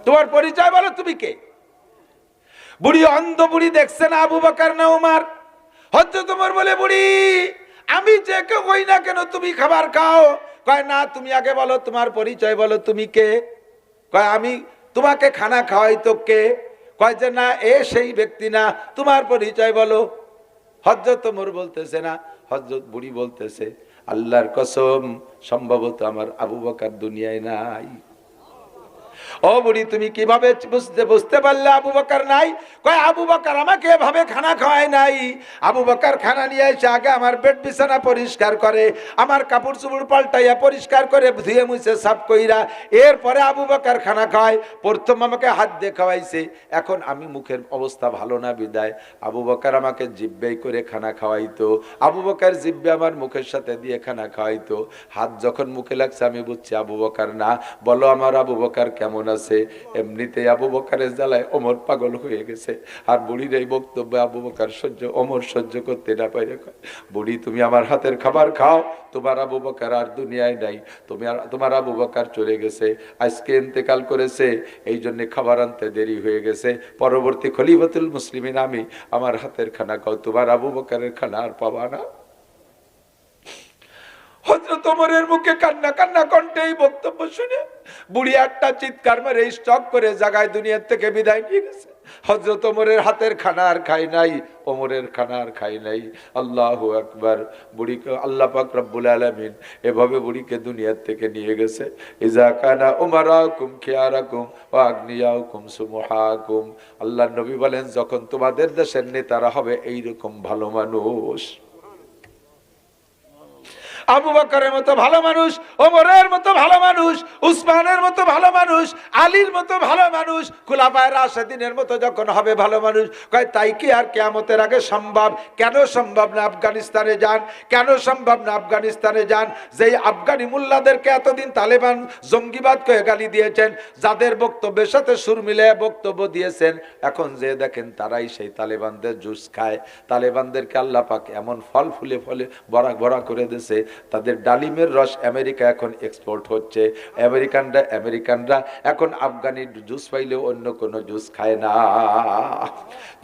তোমার পরিচয় বলো তুমি কে। বুড়ি অন্ধ, বুড়ি দেখছে না আবু বকর না ওমর। হযরত ওমর বলে, বুড়ি আমি যে কেউ হই না কেন তুমি খাবার খাও। কয় না, তুমি আগে বলো তোমার পরিচয় বলো তুমি কে। কয় আমি তোমাকে খানা খাওয়াই তো কে। কয় যে না, এ সেই ব্যক্তি না, তোমার পরিচয় বলো। হযরত ওমর বলতেছে না, হযরত বুড়ি বলতেছে, আল্লাহর কসম সম্ভবত আমার আবু বকর দুনিয়ায় নাই। ও বুড়ি তুমি কিভাবে বুঝতে পারলে আবু বকর নাই? কয় আবু বকর আমাকে এভাবে খানা খাওয়ায় নাই। আবু বকর খানা নিয়ে এসে আগে আমার বেড বিছানা পরিষ্কার করে, আমার কাপড় চোপড় পাল্টাইয়া পরিষ্কার করে ধুয়ে মুছে সাফ কইরা এরপরে আবু বকর খানা খাওয়ায়। প্রথম আমাকে হাত দিয়ে খাওয়াইছে, এখন আমি মুখের অবস্থা ভালো না বিদায় আবু বকর আমাকে জিব্বেই করে খানা খাওয়াইতো। আবু বকর জিব্বে আমার মুখের সাথে দিয়ে খানা খাওয়াইতো। হাত যখন মুখে লাগছে আমি বুঝছি আবু বকর না। বলো আমার আবু বকর কেমন আছে? এমনিতে আবু বকরের জ্বালায় ওমর পাগল হয়ে গেছে। আর বুড়ির এই বক্তব্য আবু বকর ওমর সহ্য করতে না পারে। বুড়ি তুমি আমার হাতের খাবার খাও, তোমার আবু বকর আর দুনিয়ায় নাই, তোমার আবু বকর চলে গেছে, আজকে ইন্তেকাল করেছে, এই জন্য খাবার আনতে দেরি হয়ে গেছে। পরবর্তী খলিফাতুল মুসলিমিন আমি, আমার হাতের খানা খাও, তোমার আবু বকরের খানা আর পাবা না। হযরত ওমরের মুখে কান্না কান্না কণ্ঠে এই বক্তব্য শুনে বুড়ি একটা চিৎকার মেরে স্টক করে জায়গায় দুনিয়ার থেকে বিদায় নিয়ে গেছে। হযরত ওমরের হাতের খানা আর খাই নাই, ওমরের খানা আর খাই নাই। আল্লাহু আকবার। বুড়িকে আল্লাহ পাক রব্বুল আলামিন এভাবে বুড়িকে দুনিয়ার থেকে নিয়ে গেছে। ইজা কানা উমারাকুম খিয়ারাকুম ওয়া আগনিয়াকুম সুমহাকুম। আল্লাহর নবী বলেন, যখন তোমাদের দেশের নেতারা হবে এইরকম ভালো মানুষ, আবু বকরের মতো ভালো মানুষ, ওমরের মতো ভালো মানুষ, উসমানের মতো ভালো মানুষ, আলীর মতো ভালো মানুষ, খুলাফায়ে রাশিদিনের মতো যখন হবে ভালো মানুষ, কয় তাই কি আর কিয়ামতের আগে সম্ভব? কেন সম্ভব না? আফগানিস্তানে যান। কেন সম্ভব না? আফগানিস্তানে যান। যেই আফগানি মুল্লাদেরকে এতদিন তালেবান জঙ্গিবাদ কয়ে গালি দিয়েছেন, যাদের বক্তব্যের সাথে সুর মিলে বক্তব্য দিয়েছেন, এখন যে দেখেন তারাই সেই তালেবানদের জুস খায়। তালেবানদেরকে আল্লাহ পাক এমন ফল ফুলে ফলে ভরা ভরা করে দিয়েছে, তাদের ডালিমের রস আমেরিকা এখন এক্সপোর্ট হচ্ছে। আমেরিকানরা এখন আফগানি জুস পাইলেও অন্য কোনো জুস খায় না।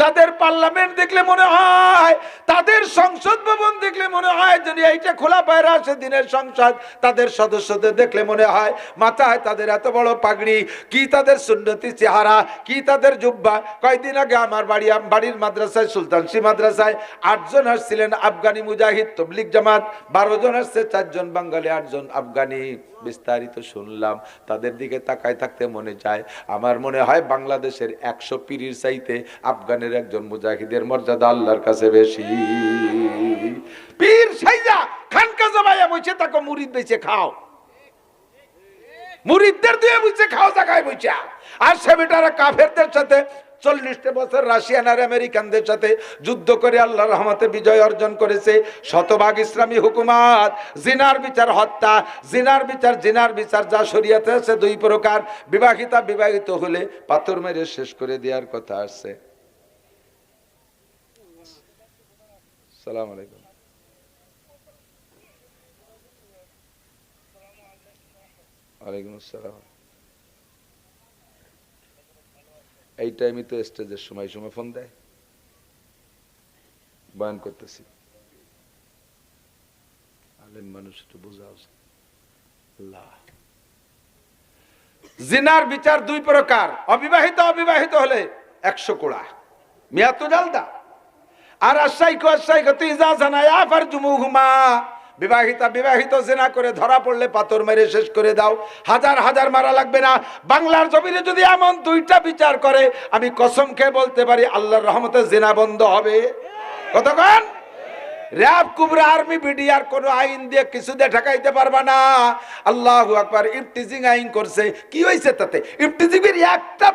তাদের পার্লামেন্ট দেখলে মনে হয়, তাদের সংসদ ভবন দেখলে মনে হয় যেন এইটা খোলাফায়ে রাশিদিনের সংসদ। তাদের সদস্যদের দেখলে মনে হয় মাথায় তাদের এত বড় পাগড়ি, কি তাদের সুন্নতি চেহারা, কি তাদের জুব্বা। কয়েকদিন আগে আমার বাড়ির মাদ্রাসায়, সুলতানসি মাদ্রাসায় 8 জন আসছিলেন আফগানি মুজাহিদ তবলিগ জামাত, 12 জন আসছে, 4 জন বাঙালি, 8 জন আফগানি। বিস্তারিত শুনলাম, তাদের দিকে তাকায় থাকতে মনে চায়। আমার মনে হয় বাংলাদেশের 100 পীরের চাইতে আফগানের একজন মুজাহিদের মর্যাদা আল্লাহর কাছে বেশি। পীর সাইজা খানকা জমায়া বইছে, তাকে মুরিদ বেচে খাও, মুরিদদের দিয়ে বইছে খাও জায়গায় বইছা। আর সে বেটারা কাফেরদের সাথে 40 বছর রাশিয়ান আর আমেরিকানদের সাথে যুদ্ধ করে আল্লাহর রহমতে বিজয় অর্জন করেছে। শতভাগ ইসলামী হুকুমত, জিনার বিচার হত্যা, জিনার বিচার যা শরীয়তে আছে 2 প্রকার। বিবাহিত হলে পাথর মেরে শেষ করে দেওয়ার কথা আসছে। আসসালামু আলাইকুম। ওয়ালাইকুম আসসালাম। এই টাইমে তো স্টেজের সময় ফোন দেয়, বয়ান করতেছি। আলেম মানুষ একটু বোঝা উচিত। জিনার বিচার 2 প্রকার। অবিবাহিত হলে 100 কোড়া মিয়াতু জালদা। আর আশাইকু ইজা জানায়া ফারজুমুহুমা। বিবাহিত জিনা করে ধরা পড়লে পাথর মেরে শেষ করে দাও। হাজার মারা লাগবে না। বাংলার জমিনে যদি এমন 2টা বিচার করে, আমি কসম খেয়ে বলতে পারি আল্লাহর রহমতে জিনা বন্ধ হবে। কতক্ষণ? র‍্যাব, কুবরা, আর্মি, বিডিআর কোন আইন দিয়ে কিছু দিয়ে ঠেকাইতে পারবা না। আল্লাহু আকবার। ইফতিজিং আইন করছে, কি হয়েছে তাতে? ইফতিজিংয়ের একটা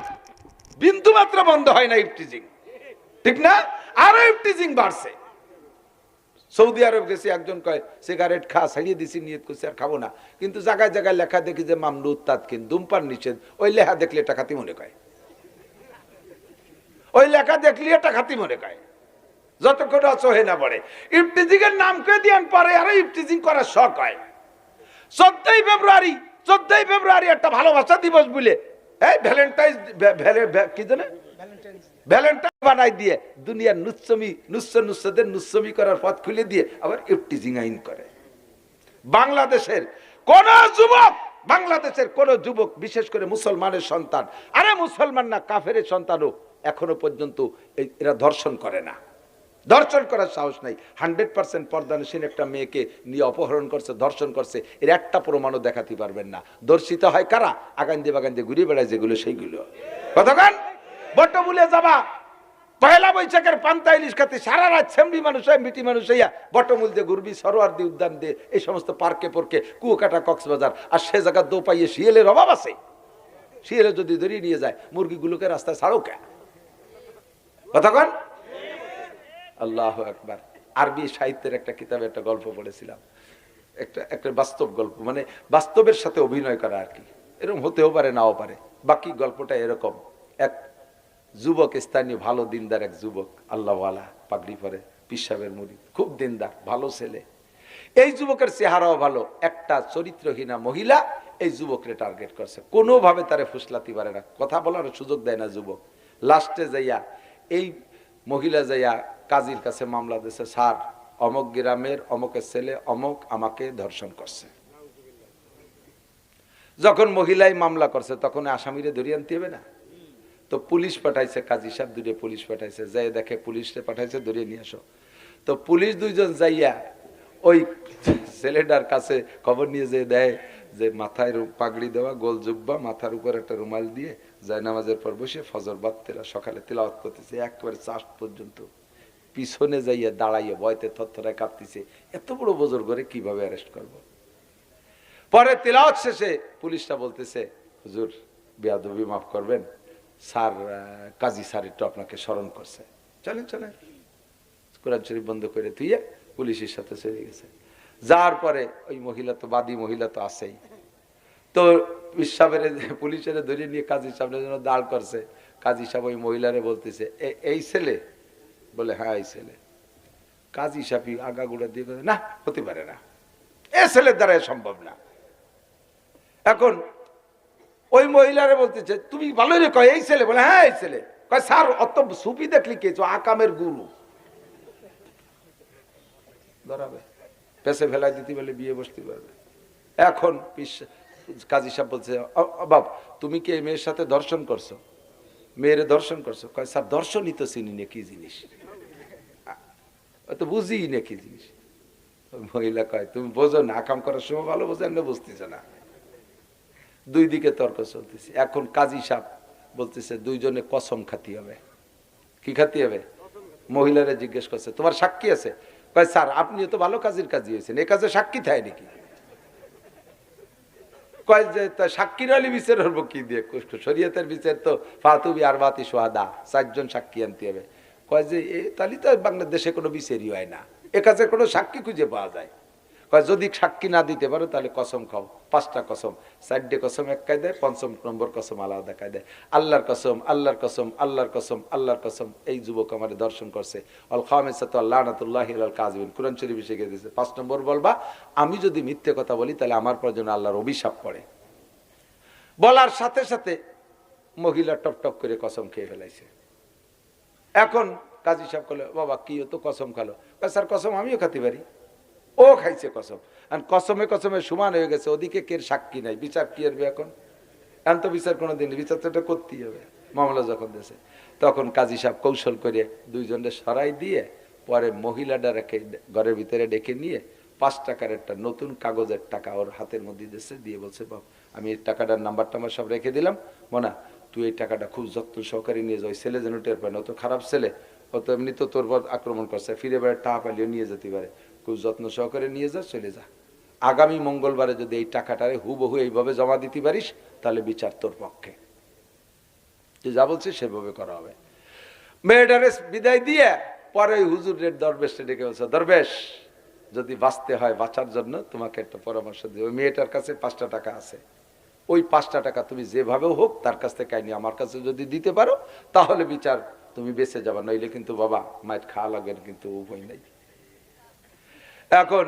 বিন্দু মাত্র বন্ধ হয় না ইফতিজিং, ঠিক না? আরো ইফতিজিং বাড়ছে। সৌদি আরব গেছি, একজন কয় সিগারেট খা, ছাড়িয়ে দিছি, নিয়ত করছি আর খাবো না, কিন্তু জায়গায় জায়গায় লেখা দেখি যে মামনু তাদকিন, ধূমপান নিষেধ। ওই লেখা দেখলে এটা খাতি মনে কয়, ওই লেখা দেখলে এটা খাতি মনে কয়, যতক্ষণ অসহে না পড়ে। ইফতিজিং এর নাম কে দিয়ান পরে আরো ইফতিজিং করার শখ হয়। 14ই ফেব্রুয়ারি একটা ভালোবাসা দিবস বলে ভ্যালেন্টাইন কি জানে ভ্যালেন্টাইন বানাই দিয়ে দুনিয়ার নুচ্ছদের নুচ্ছমি করার পথ খুলে দিয়ে আবার ইফতিজিং আইন করে। বাংলাদেশের কোন যুবক, বিশেষ করে মুসলমানের সন্তান, আরে মুসলমান না কাফেরের সন্তানও এখনো পর্যন্ত এরা ধর্ষণ করে না, ধর্ষণ করার সাহস নাই। 100% পর্দানসীন একটা মেয়েকে নিয়ে অপহরণ করছে, ধর্ষণ করছে, এর একটা প্রমাণও দেখাতে পারবেন না। ধর্ষিত হয় কারা? আগান্দে বাগান্দে ঘুরে বেড়ায় যেগুলো, সেইগুলো। কতক্ষণ বটমূলে যাবা, পয়লা বৈশাখের পান্তা ইলিশ খাতে সারা রাত সেমরি মানুষ হয়, মিটি মানুষ হইয়া বটমূল দিয়ে ঘুরবি, সরোয়ার্দী উদ্যান দিয়ে, এই সমস্ত পার্কে পর্কে, কুয়াকাটা, কক্সবাজার, আর সে জায়গা দো পাইয়ে শিয়ালের অভাব আছে। শিয়ালে যদি ধরিয়ে নিয়ে যায়, মুরগিগুলোকে রাস্তায় ছাড়ো কে? কতক্ষণ? আল্লাহু আকবার। আরবি সাহিত্যের একটা কিতাবে একটা গল্প পড়েছিলাম, একটা বাস্তব গল্প, মানে বাস্তবের সাথে অভিনয় করা আর কি। এরকম হতেও পারে, নাও পারে। বাকি গল্পটা এরকম, এক যুবক, স্থানীয় ভালো দিনদার এক যুবক, আল্লাহওয়ালা, পাগড়ি পরে, পিসাবের মুরিদ, খুব দিনদার ভালো ছেলে। এই যুবকের চেহারাও ভালো। একটা চরিত্রহীনা মহিলা এই যুবককে টার্গেট করছে, কোনোভাবে তারে ফুসলাতে পারে না, কথা বলার সুযোগ দেয় না যুবক। লাস্টে যাইয়া এই মহিলা যাইয়া কাজীর কাছে মামলা দিয়েছে, স্যার অমক গ্রামের অমকের ছেলে অমক আমাকে ধর্ষণ করছে। যখন মহিলাই মামলা করছে তখন আসামিরে ধরে আনতে হবে না? তো পুলিশ পাঠাইছে, কাজী সাহেব দুটো পুলিশ পাঠাইছে, যাই দেখে পুলিশে পাঠাইছে ধরে নিয়ে আসো। তো পুলিশ দুইজন যাইয়া ওই ছেলেটার কাছে খবর নিয়ে যে দেয় যে মাথায় পাগড়ি দেওয়া, গোল জুব্বা, মাথার উপর একটা রুমাল দিয়ে যায় নামাজের পর বসে ফজর বাদ সকালে তেলাওয়াত করতেছে একেবারে চাষ পর্যন্ত। পিছনে যাইয়া দাঁড়াইয়া ভয়তে থরথরায় কাঁপতেছে, এত বড় বুজুর্গ করে কিভাবে অ্যারেস্ট করব। পরে তেলাওয়াত শেষে পুলিশটা বলতেছে, হুজুর বেয়াদবি মাফ করবেন, স্যার কাজী স্যার একটু আপনাকে স্মরণ করছে, চলেন চলেন। কোরআন শরীফ বন্ধ করে তুইয়া পুলিশের সাথে চলে গেছে। যাওয়ার পরে ওই মহিলা তো বাদী মহিলা তো আছেই, তো সাহেবের পুলিশের ধরে নিয়ে কাজী সাহেবের জন্য দাঁড় করছে। কাজী সাহেব ওই মহিলারে বলতেছে, এই ছেলে? বলে হ্যাঁ এই ছেলে। কাজী সাহেব আগাগুড়া দিয়ে না, হতে পারে না, এ ছেলের দ্বারা সম্ভব না। এখন ওই মহিলারে বলতেছে, তুমি ভালো রে কয় এই ছেলে? বলে হ্যাঁ এই ছেলে। কয় স্যার অত সুফি দেখলি কে? আকামের গুরু ধরাবে, পেছে ফেলাই দিতে বলে বিয়ে বসতে পারবে। এখন কাজী সাহেব বলছে, বাব তুমি কি এই মেয়ের সাথে দর্শন করছো? মেয়েরে দর্শন করছো? কয় স্যার দর্শনই তো চিনি না কি জিনিস, তো বুঝি না কি জিনিস। মহিলা কয় তুমি বোঝো না, আকাম করার সময় ভালো বোঝেন না, বুঝতেছে না। দুই দিকে তর্ক চলতেছে। এখন কাজী সাহেব বলতেছে দুইজনে কসম খাতি হবে। কি খাতি হবে? মহিলারা জিজ্ঞেস করছে তোমার সাক্ষী আছে? কয় স্যার আপনিও তো ভালো কাজের কাজী হয়েছেন, এ কাজে সাক্ষী থাকে নাকি? কয় যে সাক্ষীর আলী বিচার হবো কি দিয়ে? শরীয়তের বিচার তো ফাতুবি আর বাতি সোহাদা, 4 জন সাক্ষী আনতে হবে। কয় যে তাহলে তো বাংলাদেশে কোনো বিচারই হয় না, এ কাজের কোনো সাক্ষী খুঁজে পাওয়া যায়। কয় যদি সাক্ষী না দিতে পারো তাহলে কসম খাও, 5টা কসম, 4টে কসম এক কায়দায়, 5ম নম্বর কসম আলাদা কায়দায়। আল্লাহর কসম, আল্লাহর কসম, আল্লাহর কসম, আল্লাহর কসম, এই যুবক আমার দর্শন করছে। আল খামিসাতু লানাতুল্লাহি আলাল কাযিবিন, কুরআন শরীফে শিখিয়ে দিয়েছে। 5 নম্বর বলবা আমি যদি মিথ্যে কথা বলি তাহলে আমার পর যেন আল্লাহর অভিশাপ পড়ে। বলার সাথে সাথে মহিলা টপ টপ করে কসম খেয়ে ফেলাইছে। এখন কাজী সাহেব বলে বাবা কি তো কসম খালো? স্যার কসম আমিও খাতে পারি। ও খাইছে কসম, আর কসমে কসমে সমান হয়ে গেছে। ওদিকে কে সাক্ষী নাই, বিচার কি করবে এখন? এখন তো বিচার কোনোদিন, বিচার তো এটা করতেই হবে। মামলা যখন দেশে, তখন কাজী সাহেব কৌশল করে দুইজনের সরাই দিয়ে পরে মহিলাটা রেখে ঘরের ভিতরে ডেকে নিয়ে 5 টাকার একটা নতুন কাগজের টাকা ওর হাতের মধ্যে দিয়েছে, দিয়ে বলছে বাবু আমি এই টাকাটার নাম্বার টাম্বার সব রেখে দিলাম, মোনা তুই এই টাকাটা খুব যত্ন সহকারে নিয়ে যাও। ওই ছেলে যেন টের পায় না, ও তো খারাপ ছেলে, ও তো এমনি তো তোর পর আক্রমণ করছে, ফিরে বেড়ে টাকা পালিয়ে নিয়ে যেতে পারে, খুব যত্ন সহকারে নিয়ে যা, চলে যা। আগামী মঙ্গলবারে যদি এই টাকাটারে হুবহু এইভাবে জমা দিতে পারিস তাহলে বিচার তোর পক্ষে। তুই যা বলছিস সেভাবে করা হবে। মেয়েটারে বিদায় দিয়ে পরে হুজুরের দরবেশে ডেকে বলছে, দরবেশ যদি বাঁচতে হয়, বাঁচার জন্য তোমাকে একটা পরামর্শ দিই। ওই মেয়েটার কাছে 5টা টাকা আছে, ওই 5টা টাকা তুমি যেভাবে হোক তার কাছ থেকে আইনি আমার কাছে যদি দিতে পারো তাহলে বিচার তুমি বেঁচে যাবা, নইলে কিন্তু বাবা মায়ের খাওয়া লাগে, কিন্তু উপায় নাই। এখন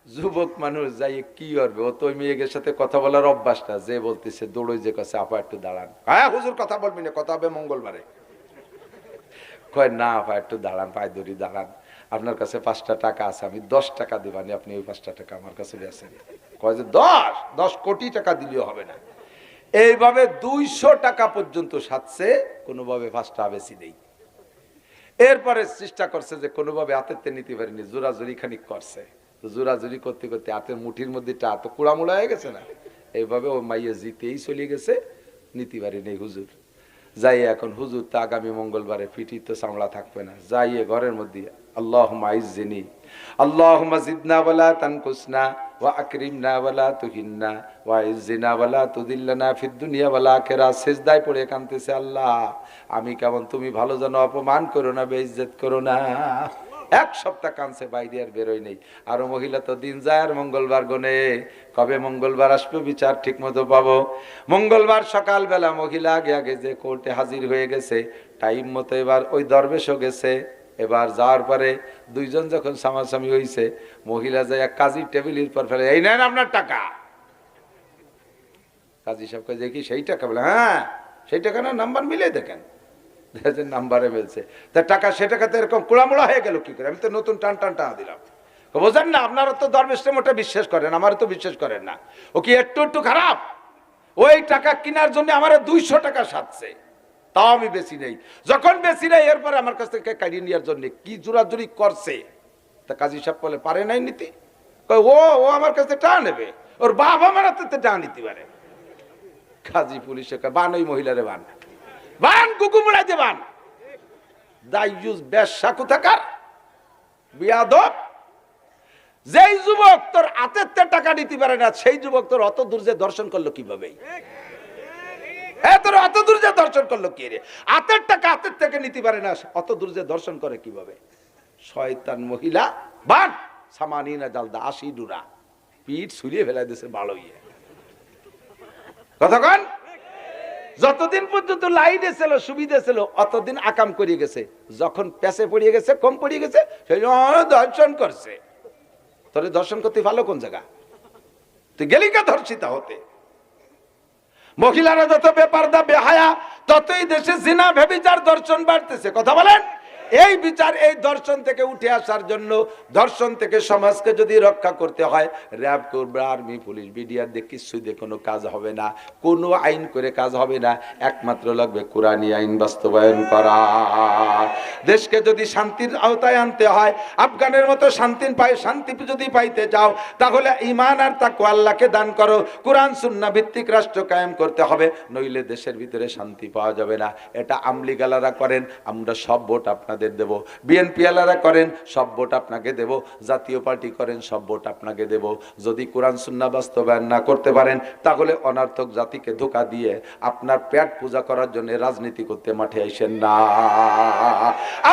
যুবক মানুষ যাই কি করবে, ও তো ওই মেয়েদের সাথে কথা বলার অভ্যাসটা, যে বলতেছে দৌড়ই যে কাছে আপা একটু দাঁড়ান। হ্যাঁ হুজুর কথা বলবি না, কথা হবে মঙ্গলবারে। কয় না আপা একটু দাঁড়ান, পায়ে ধরি দাঁড়ান, আপনার কাছে 5টা টাকা আছে, আমি 10 টাকা দিবানি, আপনি ওই 5টা টাকা আমার কাছে আছেন। কয় যে 10 কোটি টাকা দিলেও হবে না। এইভাবে 200 টাকা পর্যন্ত সাথে কোনোভাবে 5টা বেশি নেই। এরপরে চেষ্টা করছে যে কোনোভাবে হাতের নিতে পারিনি, জোরাজুরি খানিক করছে। জোরাজুরি করতে করতে হাতের মুঠির মধ্যে টা তো কুড়ামুড়া হয়ে গেছে না, এইভাবে ও মাইয়া জিতেই চলে গেছে, নিতে পারিনি হুজুর। যাই এখন হুজুর তো আগামী মঙ্গলবারে পিঠি তো চামড়া থাকবে না, যাইয়ে ঘরের মধ্যে আল্লাহুম্মা আইজ্জিনি আল্লাহুম্মা জিদনা ওয়ালা তানকুসনা ওয়া আকরিমনা ওয়ালা তুহিন্না ওয়া আইজ্জিনা ওয়ালা তুদিল্লানা ফিদ দুনিয়া ওয়াল আখিরাহ। সিজদায় পড়ে কাঁদতেছে, আল্লাহ আমি কেমন, তুমি ভালো যেন অপমান করো না, বেইজ্জত করো না। 1 সপ্তাহ কাঁদছে, বাইরে আর বেরোয় নেই। আরো মহিলা তো দিন যায় আর মঙ্গলবার গনে, কবে মঙ্গলবার আসবে বিচার ঠিক মতো পাবো। মঙ্গলবার সকালবেলা মহিলা আগে আগে যে কোর্টে হাজির হয়ে গেছে টাইম মতো, এবার ওই দরবেশও গেছে। এবার যাওয়ার পরে দুইজন যখন সামাসামি হয়েছে, মহিলা যায় কাজী টেবিলের পর ফেলে, এই নেন আপনার টাকা। কাজী সাহেব দেখি সেই টাকা? বলে হ্যাঁ সেই টাকা না, নাম্বার মিলে দেখেন। নাম্বারে মিলছে, তা টাকা সে টাকাতে এরকম কুড়ামুড়া হয়ে গেল কি করে? আমি তো নতুন টান টাকা দিলাম। বোঝেন না, আপনারা তো দরবেশে মোটে বিশ্বাস করেন, আমার তো বিশ্বাস করেন না। ও কি একটু একটু খারাপ? ওই টাকা কেনার জন্য আমার 200 টাকা সাজছে, তাও আমি বেশি নেই। যখন বেশি নেই এরপরে আমার কাছ থেকে কাটিয়ে নেওয়ার জন্য কি জোরাজুরি করছে, তা কাজী সাহেব বলে পারে নাই নীতি, ও ও আমার কাছে টাকা নেবে, ওর বাপ আমার হাতে টাকা নিতে পারে। কাজী পুলিশে বান, ওই মহিলারে বান, বান কুকুমুড়া যে বান, দাইজুস বেশ্যা কোথাকার বিয়াদব। যেই যুবক তোর হাতের টাকা নিতে পারে না, সেই যুবক তোর অত দূর যে দর্শন করলো কিভাবে? তোর অত দূর যে দর্শন করলো কি রে? হাতের টাকা হাতের থেকে নিতে পারে না, অত দূর যে দর্শন করে কিভাবে? শয়তান মহিলা বান, সামানিনা জালদা 80 ডুরা, পিঠ ছুলিয়ে ফেলাই দিয়েছে ভালো ইয়ে। কতক্ষণ? যতদিন পর্যন্ত লাইনে ছিল, সুবিধা ছিল, অতদিন আকাম করিয়ে গেছে। যখন পেছে পড়িয়ে গেছে, কম পড়িয়ে গেছে, সেই দর্শন করছে। তোর দর্শন করতে ভালো কোন জায়গা? তুই গেলি কা ধর্ষিতা হতে? মহিলারা যত বেপরদা বেহায়া, ততই দেশে জিনা ব্যভিচার দর্শন বাড়তেছে। কথা বলেন। এই বিচার, এই দর্শন থেকে উঠে আসার জন্য, দর্শন থেকে সমাজকে যদি রক্ষা করতে হয়, র্যাব করবে, আর্মি, পুলিশ, বিডিআর দিয়ে কিছুই দিয়ে কোনো কাজ হবে না, কোনো আইন করে কাজ হবে না। একমাত্র লাগবে কোরআনী আইন বাস্তবায়ন করা। দেশকে যদি শান্তির আওতায় আনতে হয়, আফগানের মতো শান্তি যদি পাইতে চাও, তাহলে ঈমান আর তাকওয়া আল্লাহকে দান করো। কোরআন সুন্নাহ ভিত্তিক রাষ্ট্র কায়েম করতে হবে, নইলে দেশের ভিতরে শান্তি পাওয়া যাবে না। এটা আমলিগালারা করেন, আমরা সব ভোট আপনাদের দেব। বিএনপি আলারা করেন, সব ভোট আপনাকে দেব। জাতীয় পার্টি করেন, সব ভোট আপনাকে দেব। যদি কোরআন সুন্নাহ বাস্তবায়ন না করতে পারেন, তাহলে অনর্থক জাতিকে ধোঁকা দিয়ে আপনার পেট পূজা করার জন্য রাজনীতি করতে মাঠে আইসেন না।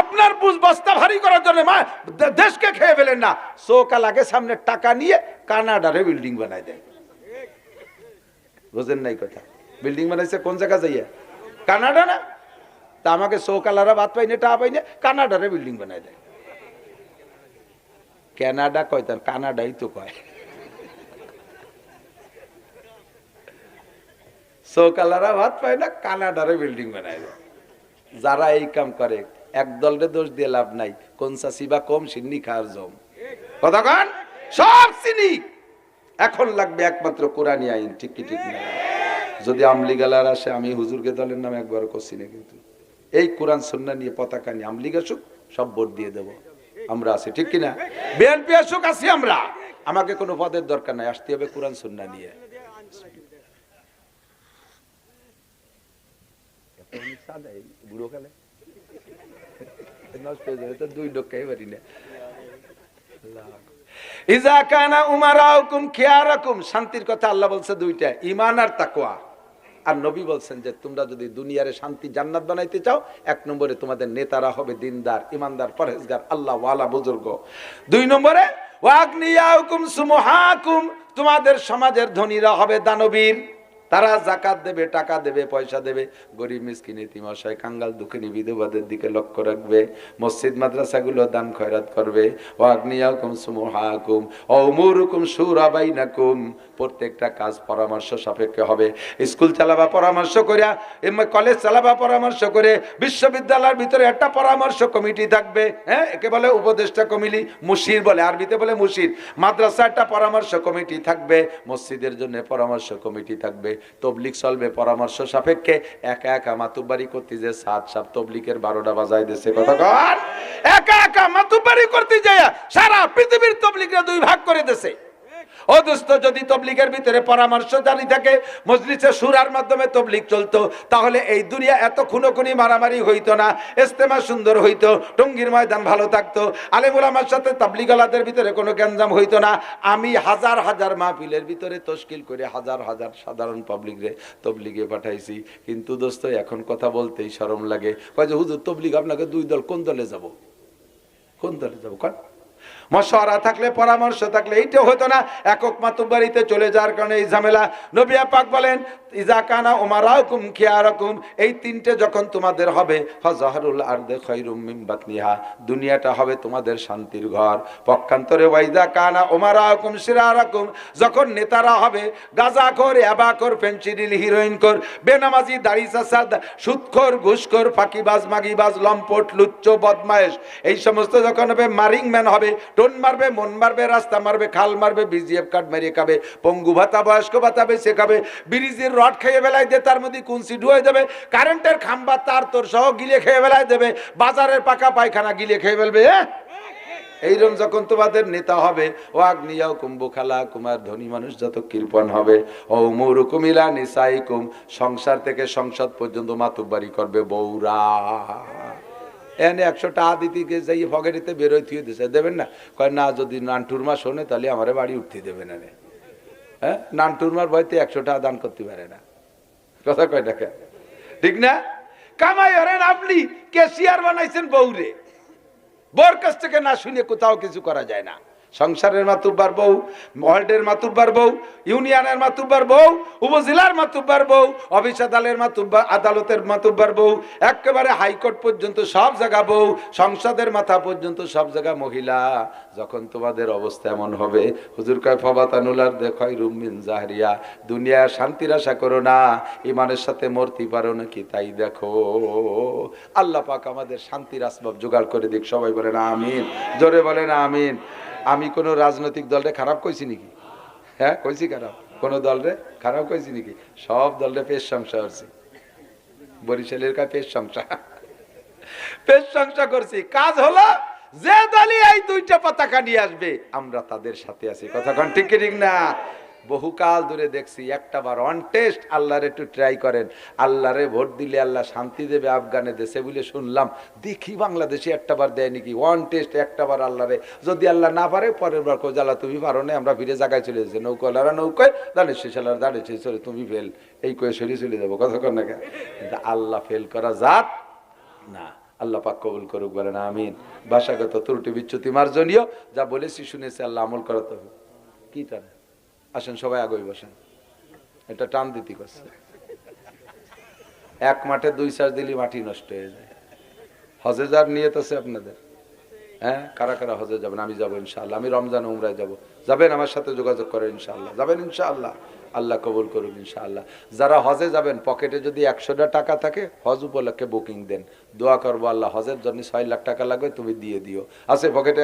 আপনার বস্তা ভারী করার জন্য দেশকে খেয়ে ফেলেন না। চোখা লাগে সামনে টাকা নিয়ে কানাডারে বিল্ডিং বানাই দেয়। বুঝেন নাই কথা? বিল্ডিং বানাইছে কোন জায়গা যাইয়া? কানাডা না? তা আমাকে সৌকালারা বাদ পাই না, টা পাই না, কানাডারে বিল্ডিং বানাই দেয়। কানাডা কয়, তার কানাডাই তো কয়। সৌকালারা ভাত পায় না, কানাডারে বিল্ডিং বানাই দেয়। যারা এই কাম করে, এক দলরে দোষ দিয়ে লাভ নাই। কোন চাষি বা কম সিন্নি খাওয়ার জম, কতক্ষণ সব চিনি। এখন লাগবে একমাত্র কোরআনী আইন, ঠিক কি ঠিক না? যদি আমলিগালার আসে, আমি হুজুরকে দলের নামে একবার করছি না, কিন্তু এই কোরআন সুন্নাহ নিয়ে পতাকা নিয়ে আমলিগ আসুক, সব ভোট দিয়ে দেব। আমরা আছি, ঠিক কিনা? বিএনপি আসুক, আছি আমরা। আমাকে কোনো পদের দরকার নাই, আসতে হবে কোরআন সুন্নাহ নিয়ে। বুড়ো কালে নষ্ট হয়ে যাবে তো, 2 ডক্কাই পারি না। ইজা কানা উমারাউকুম খিয়ারাকুম, শান্তির কথা আল্লাহ বলছে দুইটা, ঈমান আর তাকওয়া। আর নবী বলছেন যে তোমরা যদি দুনিয়ারে শান্তি জান্নাত বানাইতে চাও, 1 নম্বরে তোমাদের নেতারা হবে দিনদার, ইমানদার, পরহেজগার, আল্লাহ ওয়ালা বুজুর্গ। 2 নম্বরে ওয়াগনিয়াউকুম সুমহাকুম, তোমাদের সমাজের ধনীরা হবে দানবীর। তারা যাকাত দেবে, টাকা দেবে, পয়সা দেবে, গরিব মিসকিন এতিম অসহায় কাঙ্গাল দুঃখিনী বিধবাদের দিকে লক্ষ্য রাখবে, মসজিদ মাদ্রাসাগুলো দান খয়রাত করবে। ওয়াগনিয়াকুম সুমহাকুম ওয়াউমুরুকুম শুরা বাইনাকুম, প্রত্যেকটা কাজ পরামর্শ সাপেক্ষে হবে। স্কুল চালাবা পরামর্শ করিয়া, কলেজ চালাবা পরামর্শ করে, বিশ্ববিদ্যালয়ের ভিতরে একটা পরামর্শ কমিটি থাকবে, হ্যাঁ, একে বলে উপদেষ্টা কমিটি, মুশির বলে, আরবিতে বলে মুশির। মাদ্রাসা একটা পরামর্শ কমিটি থাকবে, মসজিদের জন্য পরামর্শ কমিটি থাকবে। তবলিগ চলবে পরামর্শ সাপেক্ষে। একা একা মাতুব্বারি করতে যে সাত সাপ তবলিগের 12টা বাজাই দিয়েছে, কতক্ষণ একা একা মাতুব্বারি করতে যায় সারা পৃথিবীর তবলিগরা 2 ভাগ করে দিয়েছে। ও দোস্ত, যদি তবলিগের ভিতরে পরামর্শ জারি থাকে, মজলিসে শুরার মাধ্যমে তবলিগ চলতো, তাহলে এই দুনিয়া এত খুনোখুনি মারামারি হইতো না, ইজতেমা সুন্দর হইতো, টঙ্গীর ময়দান ভালো থাকতো, আলেম ওলামার সাথে তাবলিগালাদের ভিতরে কোনো গ্যাঞ্জাম হইতো না। আমি হাজার হাজার মাহফিলের ভিতরে তশকিল করে হাজার হাজার সাধারণ পাবলিকরে তবলিগে পাঠাইছি। কিন্তু দোস্ত, এখন কথা বলতেই শরম লাগে। কয় যে হুজুর তবলিগ আপনাকে 2 দল, কোন দলে যাব? কোন দলে যাব? মশওয়ারা থাকলে, পরামর্শ থাকলে এইটা হতো না। একক মাতুব্বারিতে চলে যাওয়ার কারণে এই ঝামেলা। নবী পাক বলেন ইজা কানা উমারাকুম খিয়ারাকুম, এই তিনটে যখন তোমাদের হবে, ফাজহারুল আরদে খায়রুম মিন বাতনিহা, দুনিয়াটা হবে তোমাদের শান্তির ঘর। পক্ষান্তরে ওয়াইজা কানা উমারাকুম শিরারাকুম, যখন নেতারা হবে গাঁজাখোর, ইয়াবাখোর, ফেনসিডিল, হিরোইনখোর, বেনামাজি, দাড়ি চাচা, সুদখোর, ঘুষখোর, ফাঁকিবাজ, মাগিবাজ, লম্পট, লুচ্চ, বদমায়েশ, এই সমস্ত যখন হবে, মারিং ম্যান হবে, টোন মারবে, মন মারবে, রাস্তা মারবে, খাল মারবে, বিজিএফ কার্ড মেরে খাবে, পঙ্গু ভাতা, বয়স্ক ভাতা বেশি খাবে, ব্রিজের রড খেয়ে বেলায় দিয়ে তার মধ্যে কুঞ্চি ঢুয়ে যাবে, কারেন্টের খাম্বা তার তোর সহ গিলে খেয়ে বেলায় দেবে, বাজারের পাকা পায়খানা গিলে খেয়ে ফেলবে। এইরকম যখন তোমাদের নেতা হবে, ও আগ্নিয়াও কুম্ভু খালা কুমার, ধনী মানুষ যত কৃপণ হবে, ও মুরুকুমিলা নিসাইকুম, সংসার থেকে সংসদ পর্যন্ত মাতুব্বারি করবে বউরা। এনে 100 টাকা দিতে যাই ফগেরিতে বেরোয় থুয়ে দিছে, দেবেন না? কয় না, যদি নানটুরমা শোনে তাহলে আমারে বাড়ি উঠতে দেবে না। হ্যাঁ, নানটুরমার ভয়তে 100 টাকা দান করতে পারে না। কথা কয় টাকা, ঠিক না? কামাই হরেন আপনি, ক্যাশিয়ার বানাইছেন বউরে, বউর কাছ থেকে না শুনে কোথাও কিছু করা যায় না। সংসারের মাতুব্বার বউ, ওয়ার্ডের মাতুব্বার বউ, ইউনিয়নের মাতুব্বার বউ, উপজেলার মাতুব্বার বউ, অফিস আদালতের মাতুব্বার বউ, একেবারে হাইকোর্ট পর্যন্ত সব জায়গা বউ, সংসদের মাথা পর্যন্ত সব জায়গা মহিলা। যখন তোমাদের অবস্থা এমন হবে, হুজুর কয় ফাবাতানুলার দেখাই রুমিন জাহরিয়া, দুনিয়া শান্তির আশা করো না, ইমানের সাথে মরতে পারো নাকি তাই দেখো। আল্লাহ পাক আমাদের শান্তির আসবাব জোগাড় করে দিক। সবাই বলেন আমিন, জোরে বলেন আমিন। আমি কোন রাজনৈতিক দলরে খারাপ কইছি নাকি? হ্যাঁ, কইছি খারাপ? কোন দলরে খারাপ কইছি নাকি? সব দলরে পেশ সংসার করছি। বরিশালের কাছে পেশ সংসার, পেশ সংসার করছি। কাজ হলো যে দলই এই দুইটা পতাকা নিয়ে আসবে আমরা তাদের সাথে আছি। কথা কোন ঠিক ঠিক না? বহুকাল ধরে দেখছি, একটা বার অন টেস্ট আল্লাহর একটু ট্রাই করেন, আল্লাহরে ভোট দিলে আল্লাহ শান্তি দেবে আফগানে দেশে বলে শুনলাম, দেখি বাংলাদেশে একটা বার দেয় নাকি ওয়ান টেস্ট, একটা বার আল্লাহরে, যদি আল্লাহ না পারে পরের বার কোজালা তুমি পারো না, আমরা ফিরে জায়গায় চলে যাচ্ছি, নৌকালারা নৌকায়, দাঁড়িয়ে শেষালার দাঁড়িয়ে চলে, তুমি ফেল, এই কয়ে সরিয়ে চলে যাবো। কথা কর না কেন? কিন্তু আল্লাহ ফেল করা জাত না। আল্লাহ পাক কবুল করুক, বলেন আমিন। ভাষাগত ত্রুটি বিচ্যুতি মার্জনীয়, যা বলেছি শুনেছি, আল্লাহ আমল করাতে হবে। কি টানে? আসেন সবাই আগে বসেন, এটা টান দিতে করছে। এক মাঠে 2 চাষ দিলে মাটি নষ্ট হয়ে যায়। হজে যার নিয়ত আছে আপনাদের? হ্যাঁ, কারা কারা হজে যাবেন? আমি যাবো ইনশাআল্লাহ, আমি রমজান উমরায় যাবো। যাবেন? আমার সাথে যোগাযোগ করেন ইনশাআল্লাহ। যাবেন ইনশাআল্লাহ, আল্লাহ কবুল করুন ইনশাআল্লাহ। যারা হজে যাবেন, পকেটে যদি 100 টাকা থাকে, হজ উপলক্ষে বুকিং দেন, দোয়া করবো আল্লাহ হজের জন্য 6 লাখ টাকা লাগবে, তুমি দিয়ে দিও। আছে পকেটে?